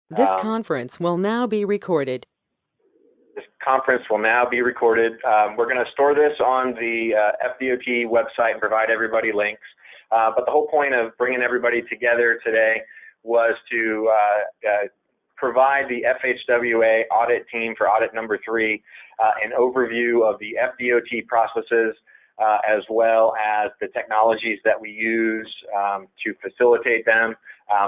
This conference will now be recorded. This conference will now be recorded. We're going to store this on the FDOT website and provide everybody links. But the whole point of bringing everybody together today was to provide the FHWA Audit Team for audit number 3 an overview of the FDOT processes as well as the technologies that we use to facilitate them.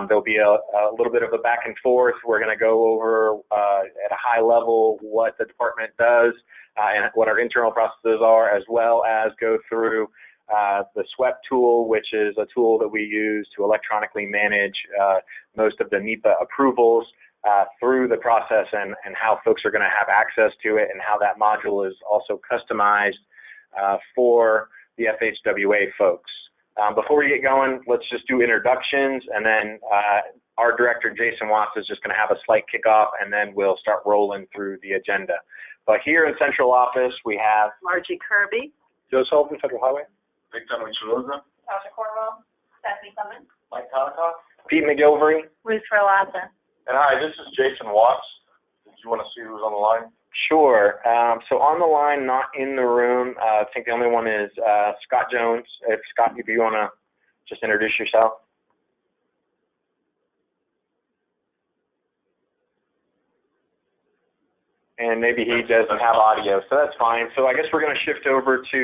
There'll be a little bit of a back and forth. We're going to go over at a high level what the department does and what our internal processes are, as well as go through the SWEP tool, which is a tool that we use to electronically manage most of the NEPA approvals through the process and how folks are going to have access to it and how that module is also customized for the FHWA folks. Before we get going, let's just do introductions, and then our director, Jason Watts, is just going to have a slight kickoff, and then we'll start rolling through the agenda. But here in central office, we have Margie Kirby, Joe Sullivan, Federal Highway, Victor Micheloza, Tasha Cornwell, Stephanie Clemens, Mike Talcott, Pete McGilvery. Ruth Ferlazza. and hi, this is Jason Watts. Did you want to see who's on the line? Sure. So on the line, not in the room, I think the only one is Scott Jones. If Scott, if you want to just introduce yourself. And maybe he doesn't have audio, so that's fine. So I guess we're going to shift over to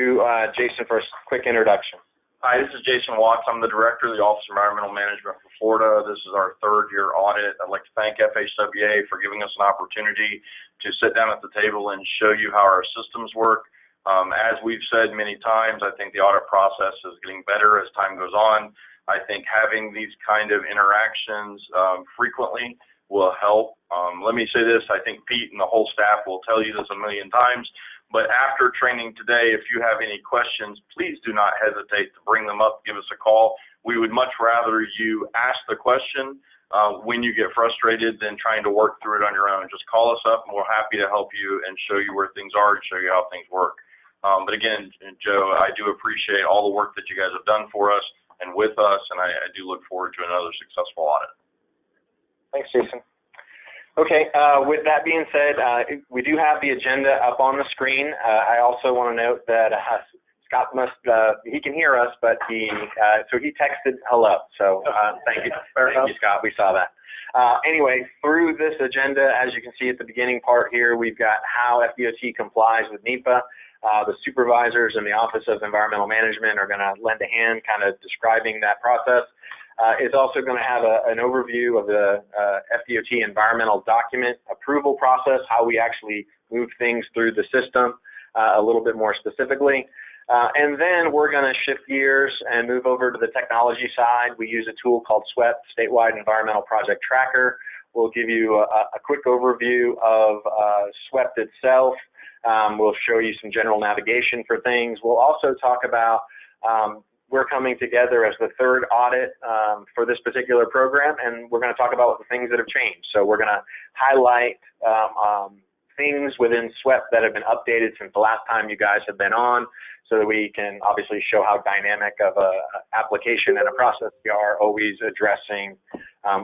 Jason for a quick introduction. Hi, this is Jason Watts. I'm the Director of the Office of Environmental Management for Florida. This is our 3rd year audit. I'd like to thank FHWA for giving us an opportunity to sit down at the table and show you how our systems work. As we've said many times, I think the audit process is getting better as time goes on. I think having these kind of interactions frequently will help. Let me say this, I think Pete and the whole staff will tell you this a million times, but after training today, if you have any questions, please do not hesitate to bring them up, give us a call. We would much rather you ask the question when you get frustrated than trying to work through it on your own. Just call us up and we're happy to help you and show you where things are and show you how things work. But again, Joe, I do appreciate all the work that you guys have done for us and with us, and I do look forward to another successful audit. Thanks, Jason. Okay, with that being said, we do have the agenda up on the screen. I also want to note that Scott must, he can hear us, but so he texted hello. So thank you, Scott. We saw that. Anyway, through this agenda, as you can see at the beginning part here, we've got how FDOT complies with NEPA. The supervisors in the Office of Environmental Management are going to lend a hand kind of describing that process. It's also going to have an overview of the FDOT environmental document approval process, how we actually move things through the system a little bit more specifically. And then we're going to shift gears and move over to the technology side. We use a tool called SWEP, Statewide Environmental Project Tracker. We'll give you a quick overview of SWEP itself. We'll show you some general navigation for things. We'll also talk about we're coming together as the 3rd audit for this particular program, and we're going to talk about the things that have changed. So we're going to highlight things within SWEP that have been updated since the last time you guys have been on, so that we can obviously show how dynamic of a application and a process we are, always addressing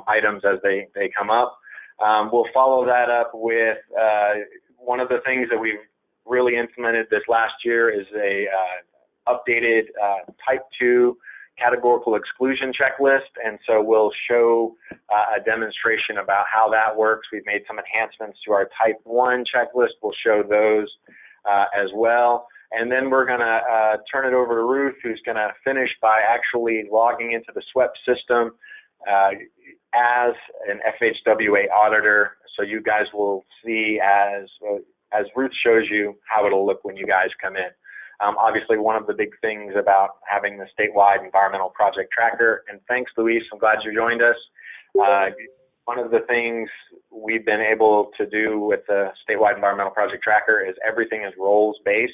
items as they come up. We'll follow that up with one of the things that we've really implemented this last year is a updated Type 2 categorical exclusion checklist, and so we'll show a demonstration about how that works. We've made some enhancements to our Type 1 checklist. We'll show those as well. And then we're going to turn it over to Ruth, who's going to finish by actually logging into the SWEP system as an FHWA auditor. So you guys will see as Ruth shows you how it'll look when you guys come in. Obviously, one of the big things about having the statewide environmental project tracker, and thanks, Luis, I'm glad you joined us. One of the things we've been able to do with the statewide environmental project tracker is everything is roles-based.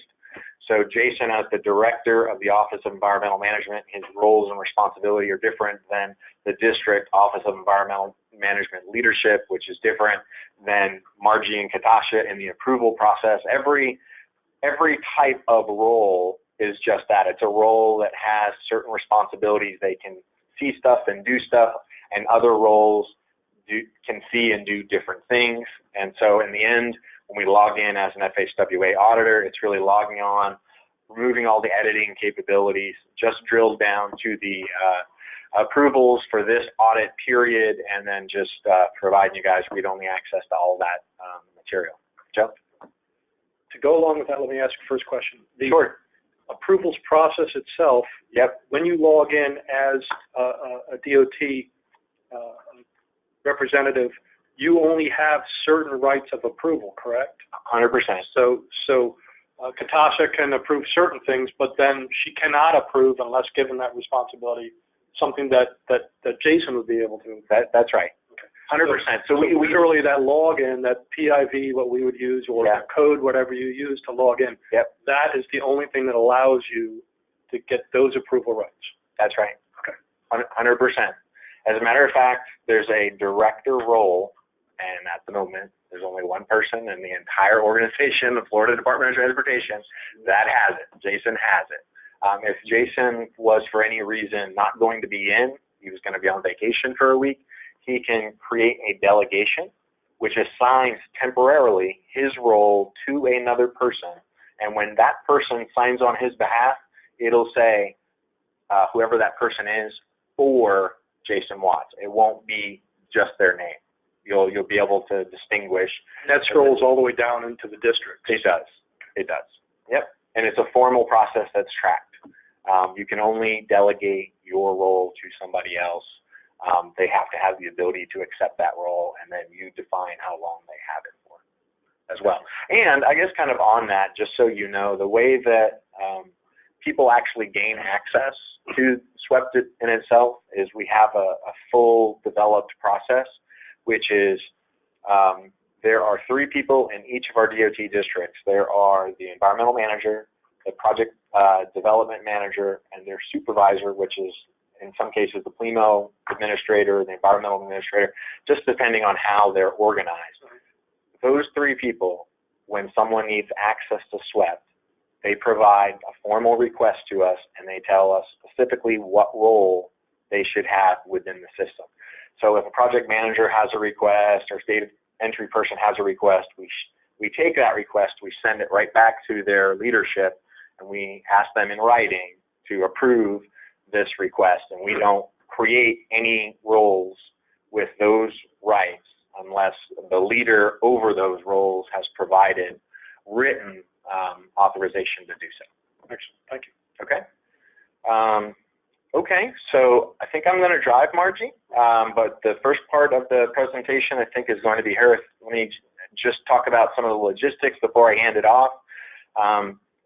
So Jason, as the director of the Office of Environmental Management, his roles and responsibility are different than the district Office of Environmental Management leadership, which is different than Margie and Katasha in the approval process. Every type of role is just that. It's a role that has certain responsibilities. They can see stuff and do stuff, and other roles can see and do different things. And so in the end, when we log in as an FHWA auditor, it's really logging on, removing all the editing capabilities, just drilled down to the approvals for this audit period, and then just providing you guys read-only access to all that material. Joe? To go along with that, let me ask you the first question. The Sure. approvals process itself, Yep. when you log in as a DOT representative, you only have certain rights of approval, correct? 100%. So Katasha can approve certain things, but then she cannot approve unless given that responsibility, something that Jason would be able to. That's right. 100%. So we literally that login, that PIV, what we would use, or Yeah. the code, whatever you use to log in, Yep. that is the only thing that allows you to get those approval rights. That's right. Okay. 100%. As a matter of fact, there's a director role, and at the moment, there's only one person in the entire organization, the Florida Department of Transportation, that has it. Jason has it. If Jason was for any reason not going to be in, he was going to be on vacation for a week, he can create a delegation which assigns temporarily his role to another person. And when that person signs on his behalf, it'll say whoever that person is or Jason Watts. It won't be just their name. You'll be able to distinguish. That scrolls all the way down into the district. It does. It does. Yep. And it's a formal process that's tracked. You can only delegate your role to somebody else. They have to have the ability to accept that role, and then you define how long they have it for as well. And I guess kind of on that, just so you know, the way that people actually gain access to SWEPT in itself is we have a full developed process, which is there are 3 people in each of our DOT districts. There are the environmental manager, the project development manager, and their supervisor, which is in some cases the PLEMO administrator, the environmental administrator, just depending on how they're organized. Those 3 people, when someone needs access to SWEPT, they provide a formal request to us, and they tell us specifically what role they should have within the system. So if a project manager has a request or state entry person has a request, we take that request, we send it right back to their leadership, and we ask them in writing to approve this request. And we don't create any roles with those rights unless the leader over those roles has provided written authorization to do so. Excellent. Thank you. Okay. Okay, so I think I'm going to drive Margie, but the first part of the presentation I think is going to be her. Let me just talk about some of the logistics before I hand it off.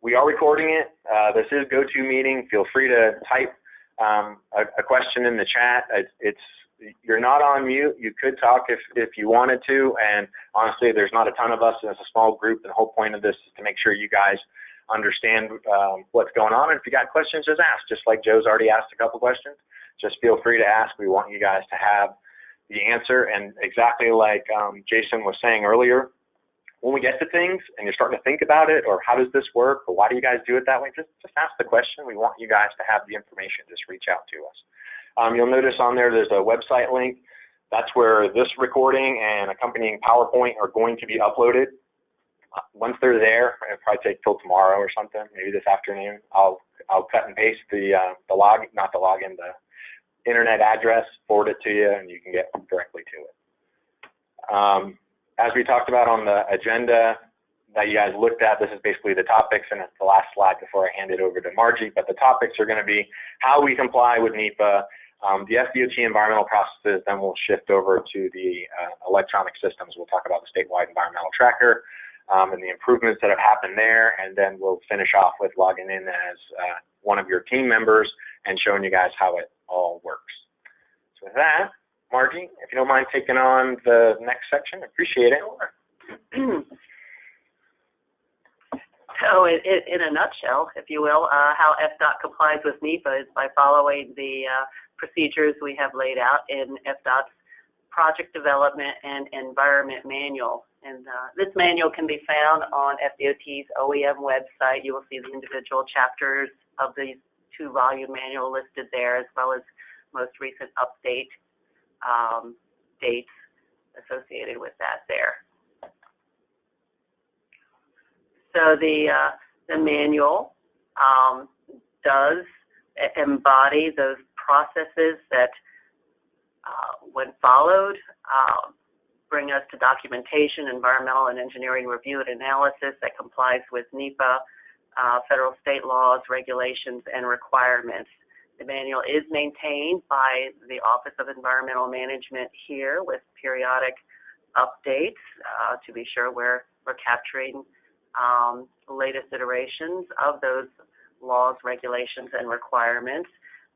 We are recording it. This is GoToMeeting. Feel free to type a question in the chat. You're not on mute. You could talk if you wanted to, and honestly, there's not a ton of us, and it's a small group, and the whole point of this is to make sure you guys understand what's going on. And if you got questions, just ask. Just like Joe's already asked a couple questions, just feel free to ask. We want you guys to have the answer. And exactly like Jason was saying earlier, when we get to things and you're starting to think about it, or how does this work, or why do you guys do it that way, just ask the question. We want you guys to have the information. Just reach out to us. You'll notice on there's a website link. That's where this recording and accompanying PowerPoint are going to be uploaded. Once they're there, it'll probably take till tomorrow or something, maybe this afternoon. I'll cut and paste the internet address, forward it to you, and you can get directly to it. As we talked about on the agenda that you guys looked at, this is basically the topics, and it's the last slide before I hand it over to Margie. But the topics are going to be how we comply with NEPA, the FDOT environmental processes, then we'll shift over to the electronic systems. We'll talk about the statewide environmental tracker and the improvements that have happened there, and then we'll finish off with logging in as one of your team members and showing you guys how it all works. So with that, Margie, if you don't mind taking on the next section, appreciate it. So in a nutshell, if you will, how FDOT complies with NEPA is by following the procedures we have laid out in FDOT's Project Development and Environment Manual. And this manual can be found on FDOT's OEM website. You will see the individual chapters of these 2-volume manual listed there, as well as most recent update dates. associated with that there. So the manual does embody those processes that, when followed, bring us to documentation, environmental and engineering review and analysis that complies with NEPA, federal, state laws, regulations, and requirements. The manual is maintained by the Office of Environmental Management here with periodic updates to be sure we're capturing the latest iterations of those laws, regulations, and requirements,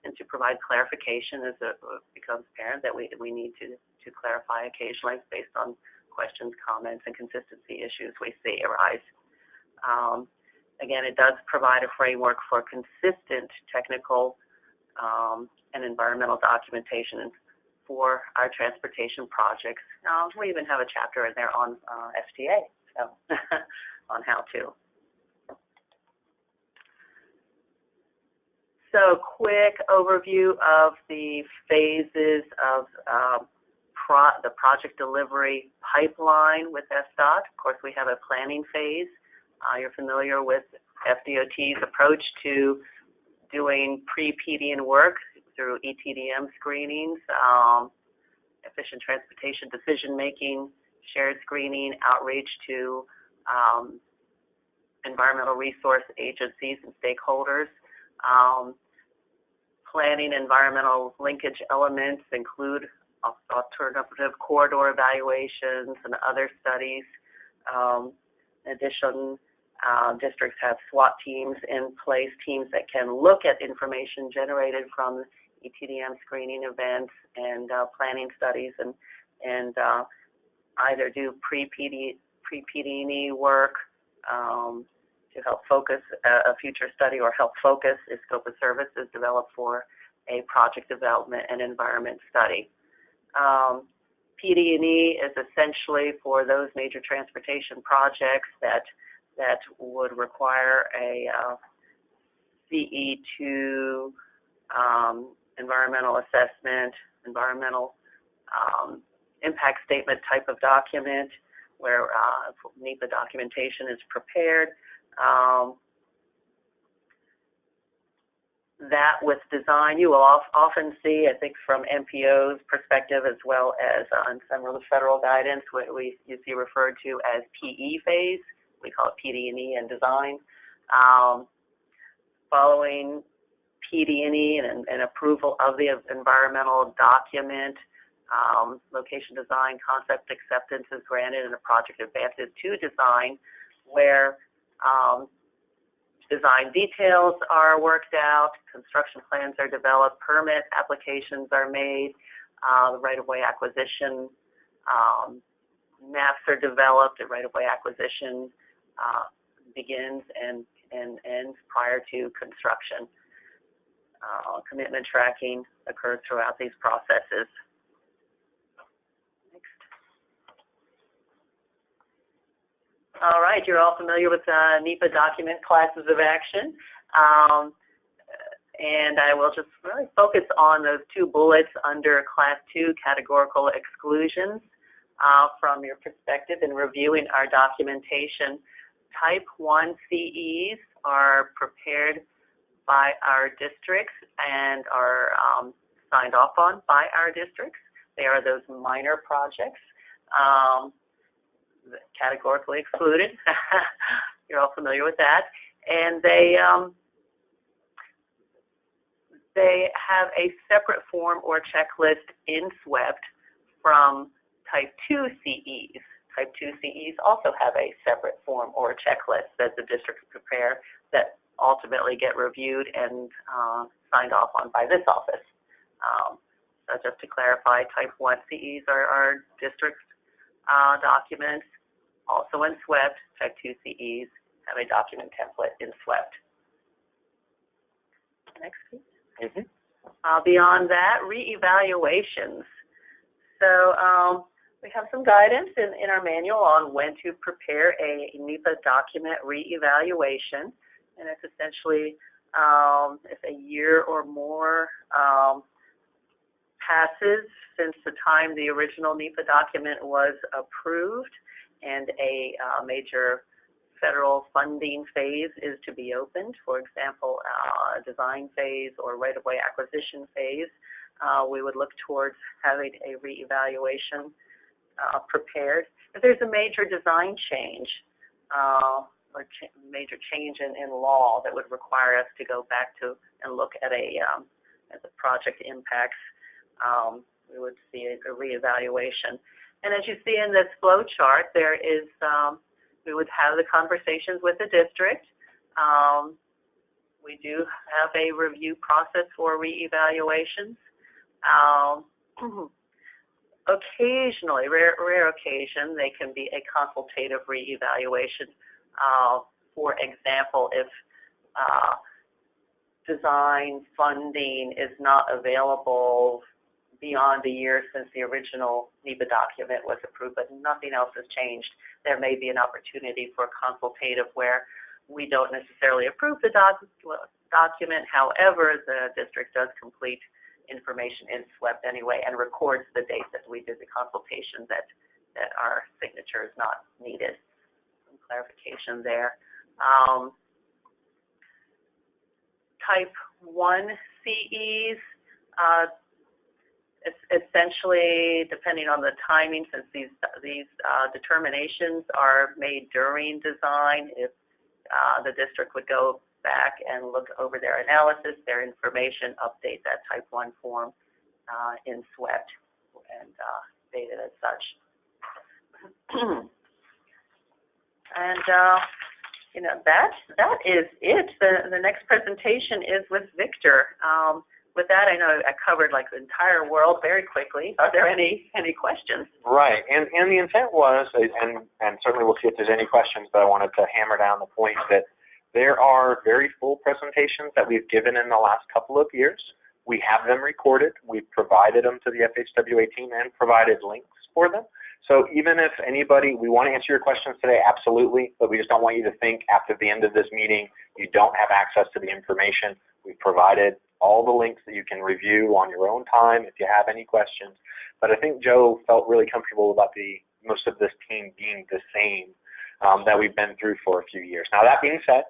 and to provide clarification as it becomes apparent that we need to clarify occasionally based on questions, comments, and consistency issues we see arise. Again, it does provide a framework for consistent technical and environmental documentation for our transportation projects. We even have a chapter in there on FTA, so on how to. So, quick overview of the phases of the project delivery pipeline with FDOT. Of course, we have a planning phase. You're familiar with FDOT's approach to doing pre-PDN work through ETDM screenings, efficient transportation decision-making, shared screening, outreach to environmental resource agencies and stakeholders. Planning environmental linkage elements include alternative corridor evaluations and other studies. In addition, districts have SWAT teams in place, teams that can look at information generated from ETDM screening events and planning studies and either do pre-PD&E work to help focus a future study or help focus a scope of services developed for a project development and environment study. PD&E is essentially for those major transportation projects that would require a CE2 environmental assessment, environmental impact statement type of document where NEPA documentation is prepared. That with design, you will often see, I think from MPO's perspective as well as on some of the federal guidance, what you see referred to as PE phase. We call it PD&E and design. Following PD&E and approval of the environmental document, location design concept acceptance is granted and the project advances to design where design details are worked out, construction plans are developed, permit applications are made, the right-of-way acquisition maps are developed, the right-of-way acquisition begins and ends prior to construction. Commitment tracking occurs throughout these processes. Next. All right, you're all familiar with NEPA document classes of action. And I will just really focus on those two bullets under Class 2 categorical exclusions from your perspective in reviewing our documentation. Type 1 CEs are prepared by our districts and are signed off on by our districts. They are those minor projects categorically excluded. You're all familiar with that. And they have a separate form or checklist in SWEPT from Type 2 CEs. Type 2 CEs also have a separate form or checklist that the districts prepare that ultimately get reviewed and signed off on by this office. So just to clarify, Type 1 CEs are district documents. Also in SWEPT, Type 2 CEs have a document template in SWEPT. Next, please. Mm-hmm. Beyond that, reevaluations. So we have some guidance in our manual on when to prepare a NEPA document reevaluation, and it's essentially if a year or more passes since the time the original NEPA document was approved, and a major federal funding phase is to be opened. For example, a design phase or right-of-way acquisition phase. We would look towards having a reevaluation prepared. If there's a major design change or major change in law that would require us to go back to and look at the project impacts, we would see a reevaluation. And as you see in this flow chart, there is we would have the conversations with the district. We do have a review process for reevaluations. Occasionally, rare occasion, they can be a consultative reevaluation. For example, if design funding is not available beyond a year since the original NEPA document was approved, but nothing else has changed, there may be an opportunity for consultative where we don't necessarily approve the document. However, the district does complete information in SWEP anyway and records the date that we did the consultation that our signature is not needed. Some clarification there. Type 1 CEs, it's essentially, depending on the timing, since these determinations are made during design, if the district would go back and look over their analysis, their information, update that type 1 form in SWEP and date it as such. And that is it. The next presentation is with Victor. With that, I know I covered like the entire world very quickly. Are there any questions? Right, and the intent was, and certainly we'll see if there's any questions, but I wanted to hammer down the point that there are very full presentations that we've given in the last couple of years. We have them recorded. We've provided them to the FHWA team and provided links for them. So even if anybody, we want to answer your questions today, absolutely, but we just don't want you to think after the end of this meeting you don't have access to the information. We've provided all the links that you can review on your own time if you have any questions. But I think Joe felt really comfortable about most of this team being the same that we've been through for a few years. Now, that being said,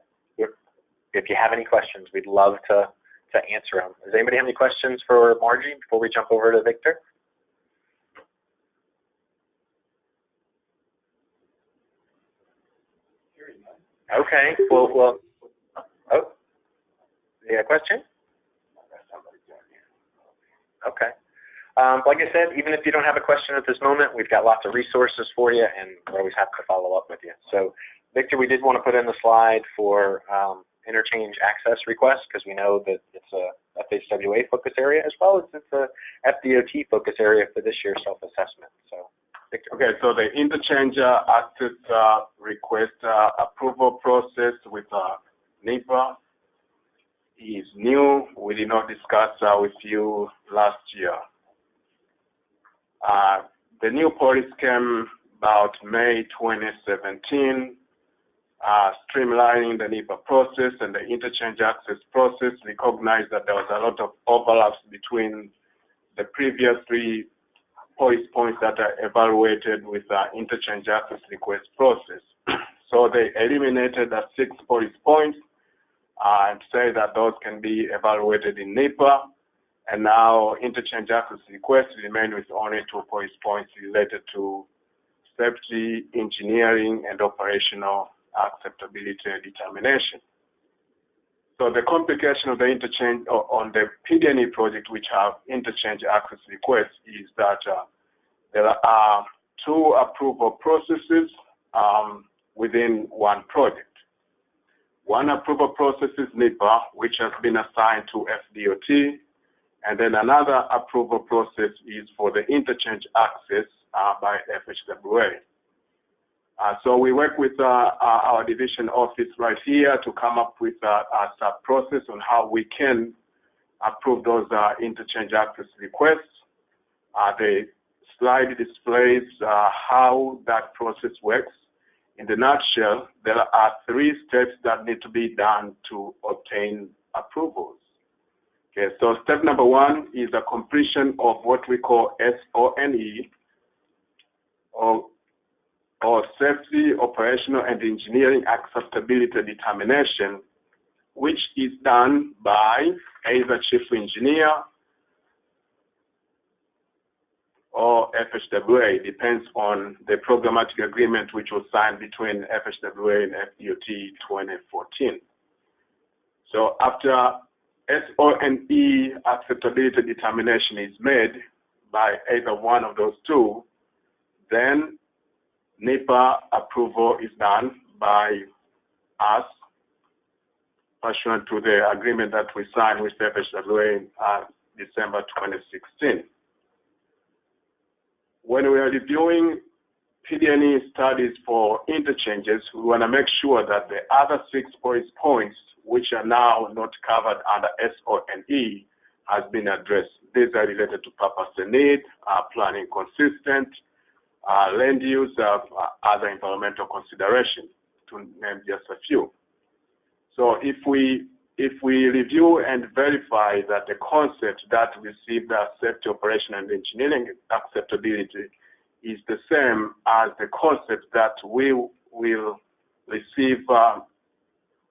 if you have any questions, we'd love to answer them. Does anybody have any questions for Margie before we jump over to Victor? Okay. Well. Oh, you got a question? Okay. Like I said, even if you don't have a question at this moment, we've got lots of resources for you, and we're always happy to follow up with you. So, Victor, we did want to put in the slide for interchange access requests because we know that it's a FHWA focus area as well as it's a FDOT focus area for this year's self-assessment. So, Victor. Okay, so the interchange access request approval process with NEPA is new. We did not discuss with you last year. The new policy came about May 2017, streamlining the NEPA process and the interchange access process. Recognized that there was a lot of overlaps between the previous 3 policy points that are evaluated with the interchange access request process. So they eliminated the 6 policy points and say that those can be evaluated in NEPA. And now interchange access requests remain with only 2 policy points related to safety, engineering, and operational acceptability determination. So the complication of the interchange on the PDNE project, which have interchange access requests, is that there are 2 approval processes within one project. One approval process is NEPA, which has been assigned to FDOT, and then another approval process is for the interchange access by FHWA. So we work with our division office right here to come up with a sub-process on how we can approve those interchange access requests. The slide displays how that process works. In the nutshell, there are 3 steps that need to be done to obtain approvals. Okay, so step number 1 is the completion of what we call SONE, or Safety, Operational, and Engineering Acceptability Determination, which is done by either Chief Engineer or FHWA. It depends on the programmatic agreement which was signed between FHWA and FDOT 2014. So after SONE acceptability determination is made by either one of those two, then NEPA approval is done by us pursuant to the agreement that we signed with FHWA in December 2016. When we are reviewing PD&E studies for interchanges, we want to make sure that the other 6 points which are now not covered under SONE has been addressed. These are related to purpose and need, planning consistent, land use, other environmental consideration, to name just a few. So if we review and verify that the concept that received the safety, operation, and engineering acceptability is the same as the concept that we will receive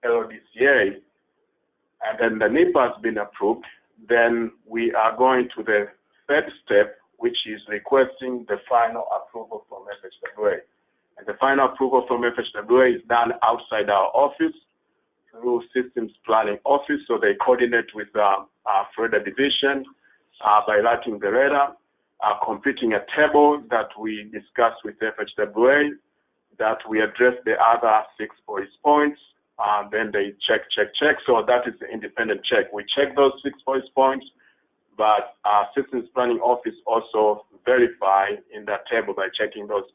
LODCA, and then the NEPA has been approved, then we are going to the third step, which is requesting the final approval from FHWA. And the final approval from FHWA is done outside our office through Systems Planning Office. So they coordinate with our FHWA division by writing the letter, completing a table that we discuss with FHWA, that we address the other 6 points. Then they check. So that is the independent check. We check those 6 points, but Systems Planning Office also verify in that table by checking those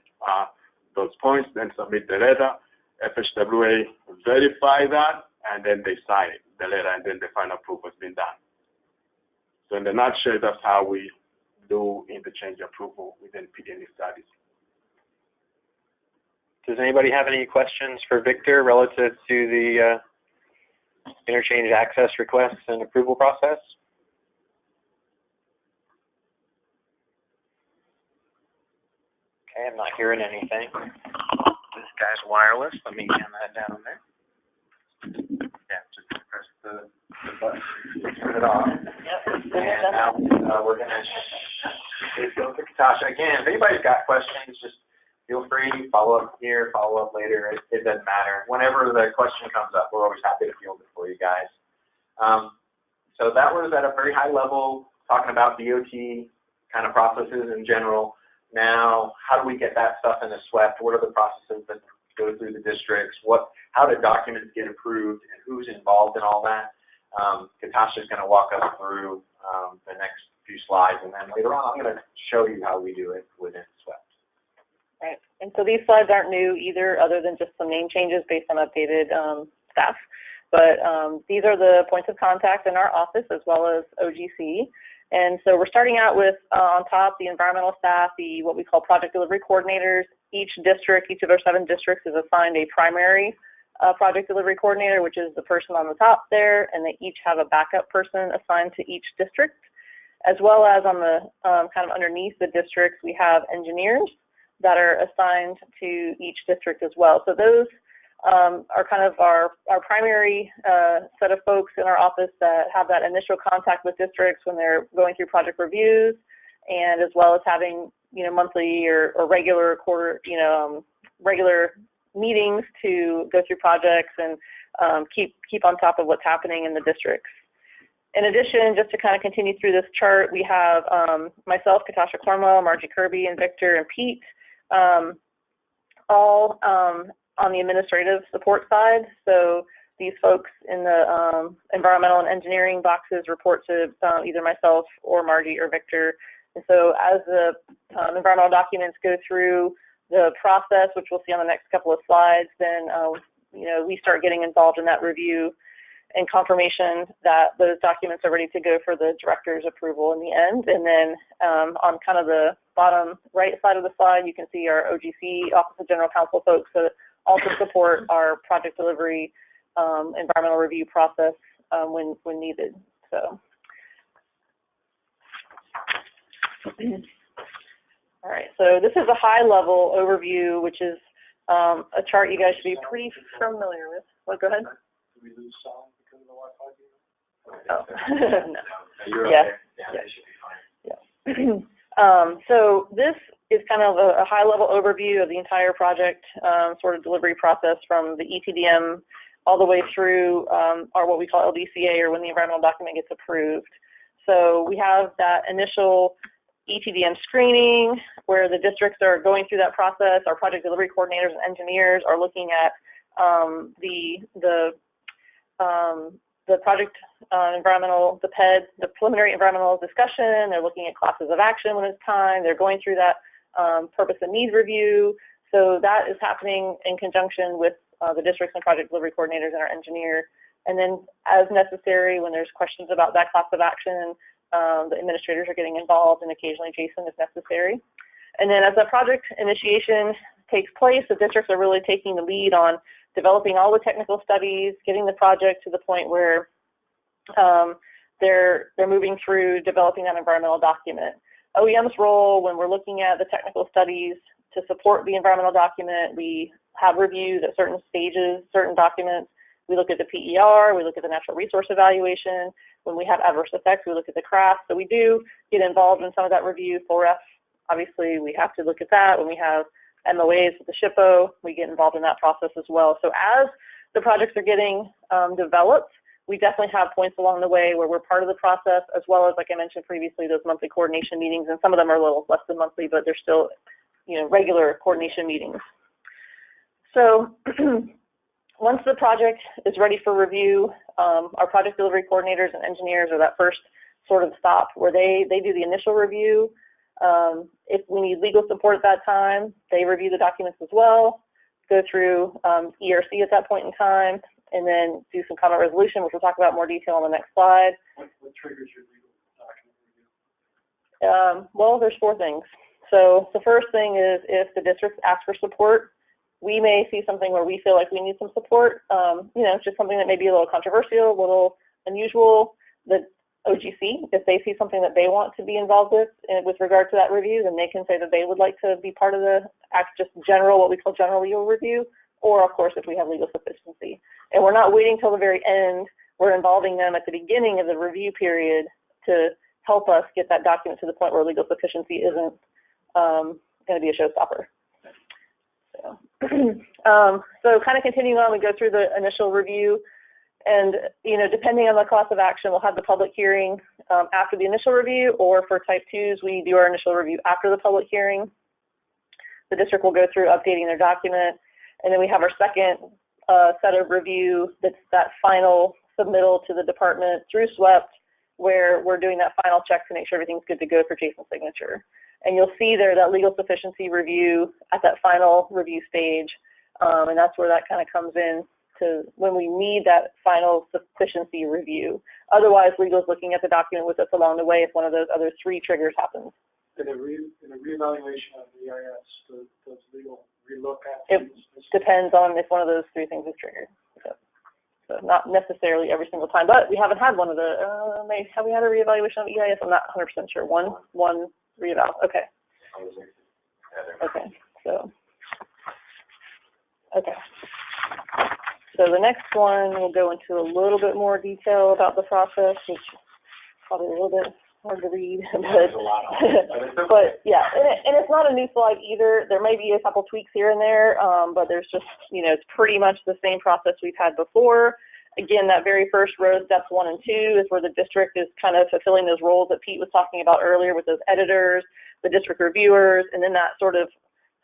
points, then submit the letter. FHWA verify that, and then they sign it, the letter, and then the final approval has been done. So in the nutshell, that's how we do interchange approval within PD&E studies. Does anybody have any questions for Victor relative to the interchange access requests and approval process? Okay, I'm not hearing anything. This guy's wireless. Let me hand that down there. Yeah, just press the button to turn it on. Yep. And now we're going to go to Katasha. Again, if anybody's got questions, just feel free, follow up here, follow up later. It doesn't matter. Whenever the question comes up, we're always happy to field it for you guys. So that was at a very high level, talking about DOT kind of processes in general. Now, how do we get that stuff in the SWEPT? What are the processes that go through the districts? How do documents get approved, and who's involved in all that? Katasha's going to walk us through the next few slides, and then later on I'm going to show you how we do it within SWEPT. Right, and so these slides aren't new either, other than just some name changes based on updated staff. But these are the points of contact in our office as well as OGC. And so we're starting out with, on top, the environmental staff, what we call project delivery coordinators. Each district, each of our 7 districts is assigned a primary project delivery coordinator, which is the person on the top there, and they each have a backup person assigned to each district. As well as on the kind of underneath the districts, we have engineers that are assigned to each district as well. So those are kind of our primary set of folks in our office that have that initial contact with districts when they're going through project reviews, and as well as having, monthly or regular regular meetings to go through projects and keep on top of what's happening in the districts. In addition, just to kind of continue through this chart, we have myself, Katasha Cornwell, Margie Kirby, and Victor and Pete, all on the administrative support side. So these folks in the environmental and engineering boxes report to either myself or Margie or Victor. And so as the environmental documents go through the process, which we'll see on the next couple of slides, then we start getting involved in that review and confirmation that those documents are ready to go for the director's approval in the end. And then on kind of the bottom right side of the slide, you can see our OGC, Office of General Counsel folks, that also support our project delivery environmental review process when needed. So All right, so this is a high-level overview, which is a chart you guys should be pretty familiar with. Well, go ahead. Do we lose sound because of the Wi-Fi? Oh, no. You're Yeah. okay. Yeah, Yeah. they should be fine. Yeah. So this is kind of a high-level overview of the entire project sort of delivery process from the ETDM all the way through our what we call LDCA, or when the environmental document gets approved. So we have that initial ETDM screening where the districts are going through that process. Our project delivery coordinators and engineers are looking at the project environmental, the PED, the preliminary environmental discussion. They're looking at classes of action when it's time. They're going through that purpose and needs review. So that is happening in conjunction with the districts and project delivery coordinators and our engineer. And then as necessary, when there's questions about that class of action, the administrators are getting involved, and occasionally Jason if necessary. And then as the project initiation takes place, the districts are really taking the lead on developing all the technical studies, getting the project to the point where they're moving through developing that environmental document. OEM's role when we're looking at the technical studies to support the environmental document, we have reviews at certain stages, certain documents. We look at the PER, we look at the natural resource evaluation. When we have adverse effects, we look at the craft. So we do get involved in some of that review. 4F, obviously, we have to look at that. When we have MOAs with the SHPO, we get involved in that process as well. So as the projects are getting developed, we definitely have points along the way where we're part of the process, as well as, like I mentioned previously, those monthly coordination meetings, and some of them are a little less than monthly, but they're still, regular coordination meetings. So once the project is ready for review, our project delivery coordinators and engineers are that first sort of stop where they do the initial review. If we need legal support at that time, they review the documents as well, go through ERC at that point in time, and then do some comment resolution, which we'll talk about more detail on the next slide. What triggers your legal document review? Well, there's 4 things. So the first thing is if the district asks for support, we may see something where we feel like we need some support, just something that may be a little controversial, a little unusual. The OGC, if they see something that they want to be involved with regard to that review, then they can say that they would like to be part of the just general, what we call general legal review, or of course if we have legal sufficiency. And we're not waiting till the very end. We're involving them at the beginning of the review period to help us get that document to the point where legal sufficiency isn't going to be a showstopper. So kind of continuing on, we go through the initial review, and depending on the class of action, we'll have the public hearing after the initial review, or for type 2s, we do our initial review after the public hearing. The district will go through updating their document, and then we have our second set of review, that's that final submittal to the department through SWEPT, where we're doing that final check to make sure everything's good to go for Jason's signature. And you'll see there that legal sufficiency review at that final review stage, and that's where that kind of comes in to when we need that final sufficiency review. Otherwise, legal is looking at the document with us along the way if one of those other 3 triggers happens. In a reevaluation of the EIS, does legal relook at It depends on if one of those 3 things is triggered. So not necessarily every single time, but we haven't had one of the, have we had a reevaluation of EIS? I'm not 100% sure. One reeval. Okay. Okay. So the next one, we'll go into a little bit more detail about the process, which is probably a little bit hard to read, but yeah, and it's not a new slide either. There may be a couple tweaks here and there, but there's just, it's pretty much the same process we've had before. Again, that very first row, steps 1 and 2, is where the district is kind of fulfilling those roles that Pete was talking about earlier with those editors, the district reviewers, and then that sort of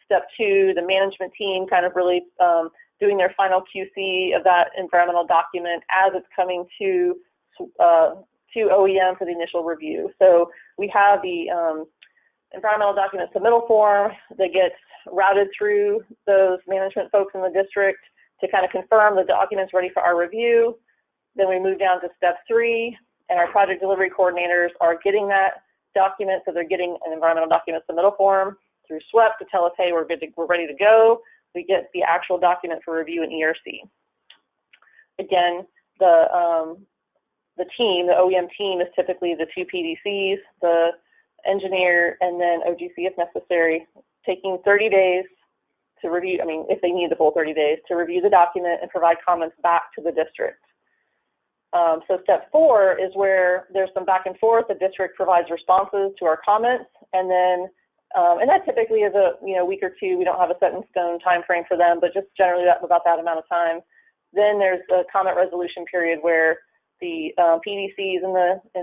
step 2, the management team kind of really doing their final QC of that environmental document as it's coming to OEM for the initial review. So we have the environmental document submittal form that gets routed through those management folks in the district to kind of confirm the document's ready for our review. Then we move down to step 3, and our project delivery coordinators are getting that document, so they're getting an environmental document submittal form through SWEPT to tell us, hey, we're ready to go. We get the actual document for review in ERC. Again, the team, the OEM team, is typically the 2 PDCs, the engineer, and then OGC if necessary, taking 30 days to review, I mean, if they need the full 30 days, to review the document and provide comments back to the district. So step 4 is where there's some back and forth. The district provides responses to our comments, and then, and that typically is a week or two. We don't have a set in stone time frame for them, but just generally about that amount of time. Then there's the comment resolution period where the PDCs and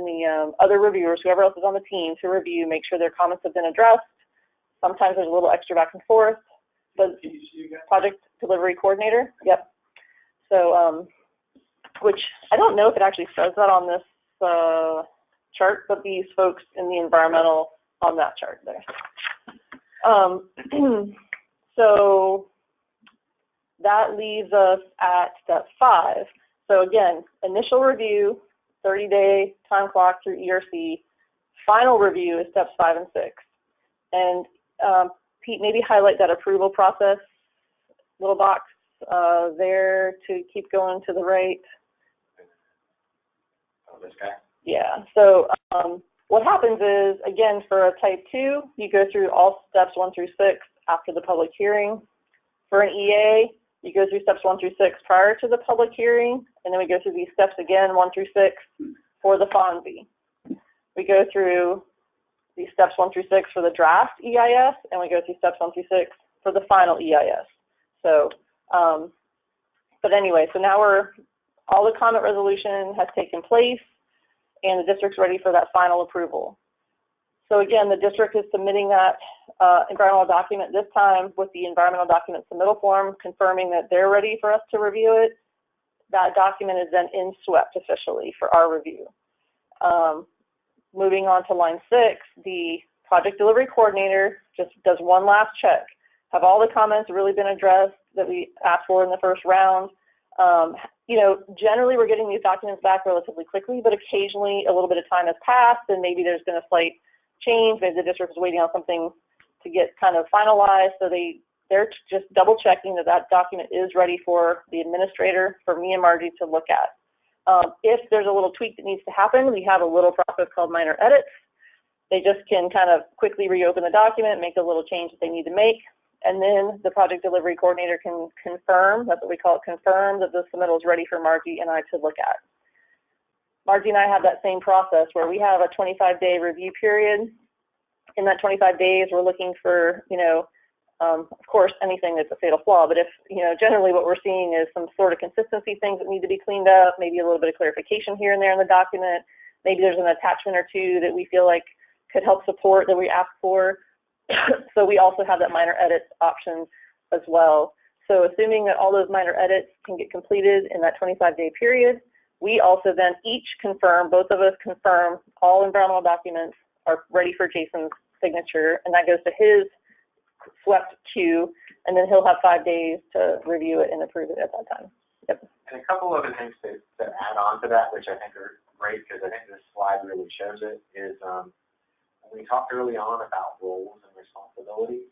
the other reviewers, whoever else is on the team to review, make sure their comments have been addressed. Sometimes there's a little extra back and forth. But project delivery coordinator, yep. So, which I don't know if it actually says that on this chart, but these folks in the environmental on that chart there. So that leaves us at step 5. So again, initial review, 30-day time clock through ERC. Final review is steps 5 and 6. And Pete, maybe highlight that approval process, little box there to keep going to the right. Oh, this guy? Yeah, so what happens is, again, for a type 2, you go through all steps 1 through 6 after the public hearing. For an EA, you go through steps 1 through 6 prior to the public hearing, and then we go through these steps again, 1 through 6, for the FONSI. We go through these steps 1 through 6 for the draft EIS, and we go through steps 1 through 6 for the final EIS. So, but anyway, so now all the comment resolution has taken place, and the district's ready for that final approval. So again, the district is submitting that environmental document this time with the environmental document submittal form, confirming that they're ready for us to review it. That document is then in-swept officially for our review. Moving on to line 6, the project delivery coordinator just does one last check. Have all the comments really been addressed that we asked for in the first round? Generally we're getting these documents back relatively quickly, but occasionally a little bit of time has passed and maybe there's been a slight change. Maybe the district is waiting on something to get kind of finalized. So they're just double checking that that document is ready for the administrator, for me and Margie to look at. If there's a little tweak that needs to happen, we have a little process called minor edits. They just can kind of quickly reopen the document, make a little change that they need to make, and then the project delivery coordinator can confirm, that's what we call it, confirm that the submittal is ready for Margie and I to look at. Margie and I have that same process where we have a 25-day review period. In that 25 days, we're looking for, of course, anything that's a fatal flaw, but if, generally what we're seeing is some sort of consistency things that need to be cleaned up, maybe a little bit of clarification here and there in the document, maybe there's an attachment or two that we feel like could help support that we ask for. So we also have that minor edits option as well. So assuming that all those minor edits can get completed in that 25-day period, we also then each confirm, both of us confirm all environmental documents are ready for Jason's signature, and that goes to his swept queue, and then he'll have 5 days to review it and approve it at that time. Yep. And a couple other things to add on to that, which I think are great, because I think this slide really shows it, is when we talked early on about roles and responsibilities,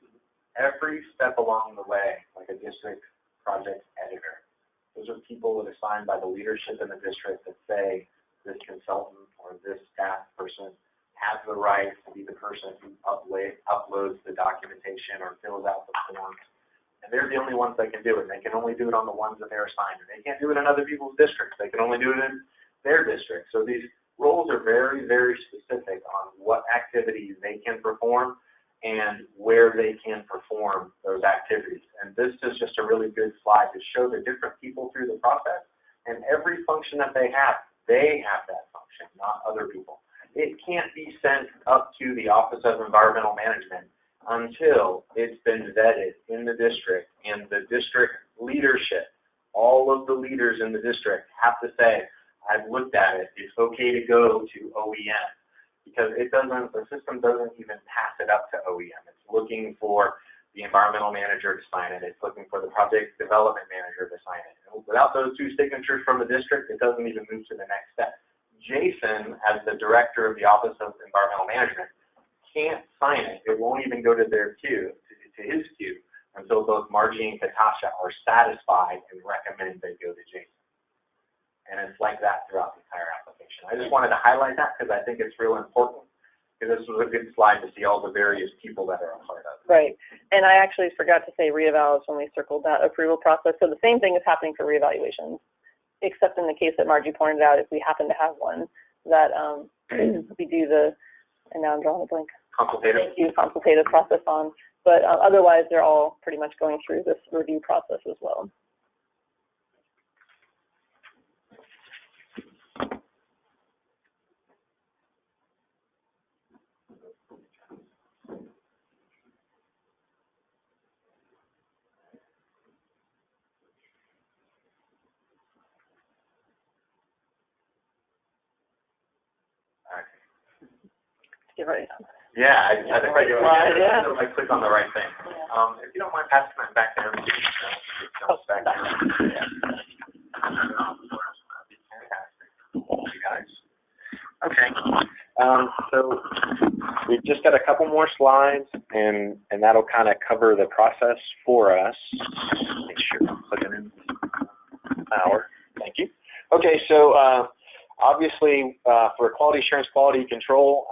every step along the way, like a district project editor, those are people that are assigned by the leadership in the district that say this consultant or this staff person has the right to be the person who uploads the documentation or fills out the forms. And they're the only ones that can do it. They can only do it on the ones that they're assigned. And they can't do it in other people's districts. They can only do it in their district. So these roles are very, very specific on what activities they can perform and where they can perform those activities. And this is just a really good slide to show the different people through the process. And every function that they have that function, not other people. It can't be sent up to the Office of Environmental Management until it's been vetted in the district, and the district leadership, all of the leaders in the district have to say, I've looked at it, it's okay to go to OEM, because the system doesn't even pass it up to OEM. It's looking for the environmental manager to sign it, it's looking for the project development manager to sign it. And without those two signatures from the district, it doesn't even move to the next step. Jason, as the director of the Office of Environmental Management, can't sign it. It won't even go to their queue, to his queue, until both Margie and Katasha are satisfied and recommend they go to Jason. And it's like that throughout the entire application. I just wanted to highlight that because I think it's real important because this was a good slide to see all the various people that are a part of it. Right. And I actually forgot to say reevals when we circled that approval process. So the same thing is happening for reevaluations, except in the case that Margie pointed out, if we happen to have one, that we do the, and now I'm drawing a blank. Consultative. Thank you, consultative process on. But otherwise, they're all pretty much going through this review process as well. Get ready. Yeah, I think I do. Yeah. I click on the right thing. If you don't mind passing that back to everybody, back there. Yeah. Fantastic. You guys. Okay. So we've just got a couple more slides, and that'll kind of cover the process for us. Make sure I'm clicking in hour. Thank you. Okay, so obviously for quality assurance, quality control,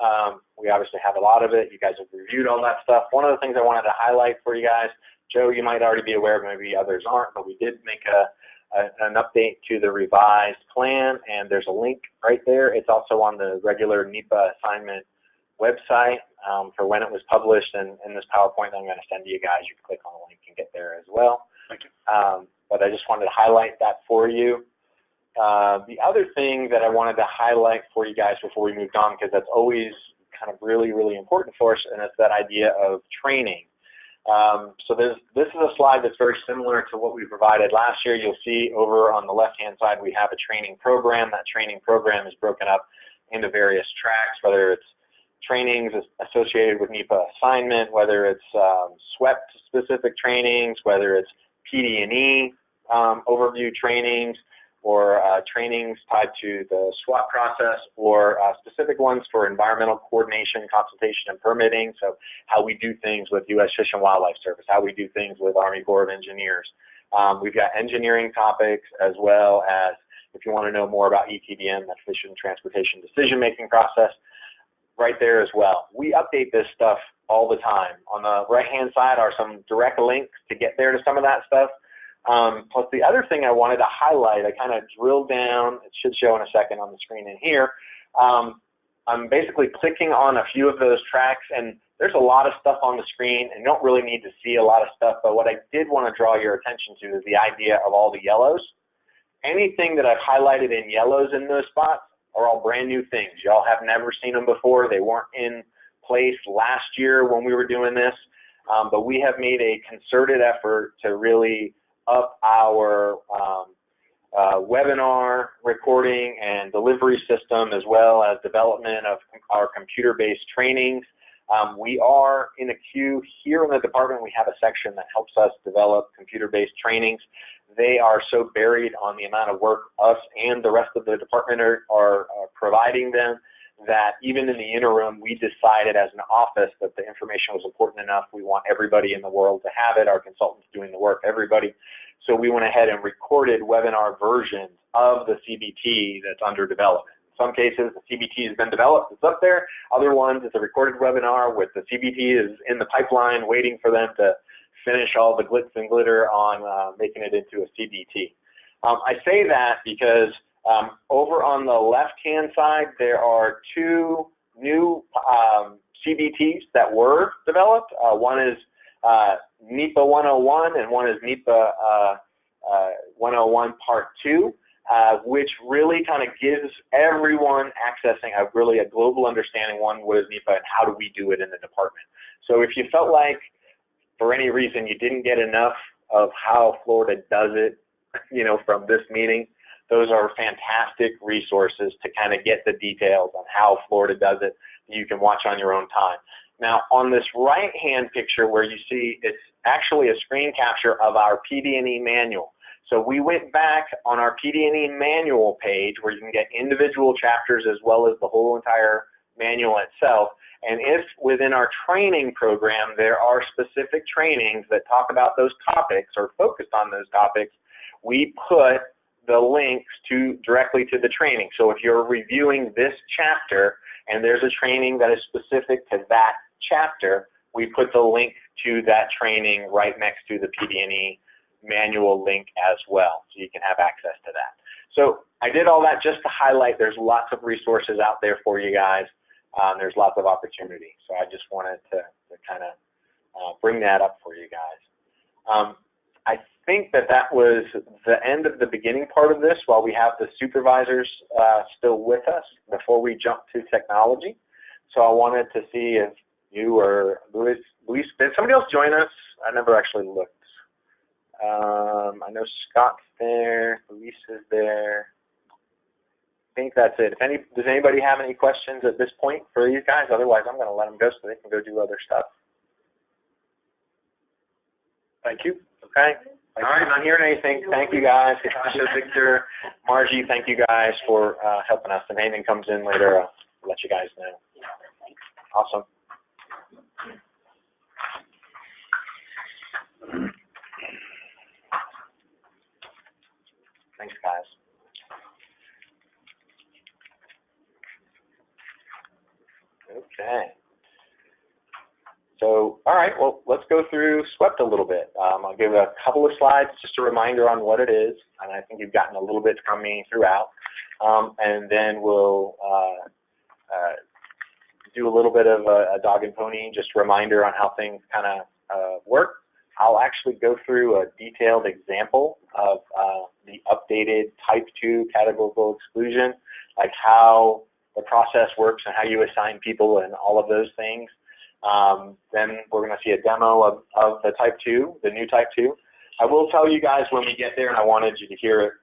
we obviously have a lot of it. You guys have reviewed all that stuff. One of the things I wanted to highlight for you guys, Joe, you might already be aware, maybe others aren't, but we did make an update to the revised plan, and there's a link right there. It's also on the regular NEPA assignment website for when it was published, and in this PowerPoint I'm going to send to you guys. You can click on the link and get there as well. Thank you. But I just wanted to highlight that for you. The other thing that I wanted to highlight for you guys before we moved on, because that's always kind of really, really important for us, and it's that idea of training. So this is a slide that's very similar to what we provided last year. You'll see over on the left-hand side we have a training program. That training program is broken up into various tracks, whether it's trainings associated with NEPA assignment, whether it's SWEP-specific trainings, whether it's PD&E overview trainings, or trainings tied to the SWAT process, or specific ones for environmental coordination, consultation, and permitting, so how we do things with U.S. Fish and Wildlife Service, how we do things with Army Corps of Engineers. We've got engineering topics, as well as, if you want to know more about ETDM, the Fish and Transportation Decision-Making Process, right there as well. We update this stuff all the time. On the right-hand side are some direct links to get there to some of that stuff. Plus the other thing I wanted to highlight, I kind of drilled down, it should show in a second on the screen in here. I'm basically clicking on a few of those tracks, and there's a lot of stuff on the screen, and you don't really need to see a lot of stuff, but what I did want to draw your attention to is the idea of all the yellows. Anything that I've highlighted in yellows in those spots are all brand new things. Y'all have never seen them before. They weren't in place last year when we were doing this, but we have made a concerted effort to really up our webinar recording and delivery system, as well as development of our computer-based trainings. We are in a queue here in the department. We have a section that helps us develop computer-based trainings. They are so buried on the amount of work us and the rest of the department are providing them, that even in the interim, we decided as an office that the information was important enough. We want everybody in the world to have it, our consultants doing the work, everybody. So we went ahead and recorded webinar versions of the CBT that's under development. In some cases, the CBT has been developed, it's up there. Other ones, it's a recorded webinar with the CBT is in the pipeline waiting for them to finish all the glitz and glitter on making it into a CBT. I say that because over on the left-hand side, there are two new CBTs that were developed. One is NEPA 101, and one is NEPA 101 Part 2, which really kind of gives everyone accessing a global understanding. One, what is NEPA and how do we do it in the department? So if you felt like, for any reason, you didn't get enough of how Florida does it, from this meeting, those are fantastic resources to kind of get the details on how Florida does it that you can watch on your own time. Now, on this right-hand picture where you see, it's actually a screen capture of our PD&E manual. So we went back on our PD&E manual page where you can get individual chapters as well as the whole entire manual itself. And if within our training program there are specific trainings that talk about those topics or focused on those topics, we put the links directly to the training. So if you're reviewing this chapter and there's a training that is specific to that chapter, we put the link to that training right next to the PD&E manual link as well, so you can have access to that. So I did all that just to highlight there's lots of resources out there for you guys. There's lots of opportunity. So I just wanted to kind of bring that up for you guys. I think that was the end of the beginning part of this while we have the supervisors still with us before we jump to technology. So I wanted to see if you or Luis, did somebody else join us? I never actually looked. I know Scott's there, Luis is there. I think that's it. Does anybody have any questions at this point for these guys? Otherwise, I'm going to let them go so they can go do other stuff. Thank you. Okay. All right, I'm not hearing anything. Thank you guys. Natasha, Victor, Margie, thank you guys for helping us. If anything comes in later, I'll let you guys know. Awesome. Thanks, guys. Okay. So, all right, well, let's go through SWEPT a little bit. I'll give a couple of slides, just a reminder on what it is, and I think you've gotten a little bit from me throughout. And then we'll do a little bit of a dog and pony, just a reminder on how things kind of work. I'll actually go through a detailed example of the updated Type 2 categorical exclusion, like how the process works and how you assign people and all of those things. Then we're going to see a demo of the Type 2, the new Type 2. I will tell you guys when we get there, and I wanted you to hear it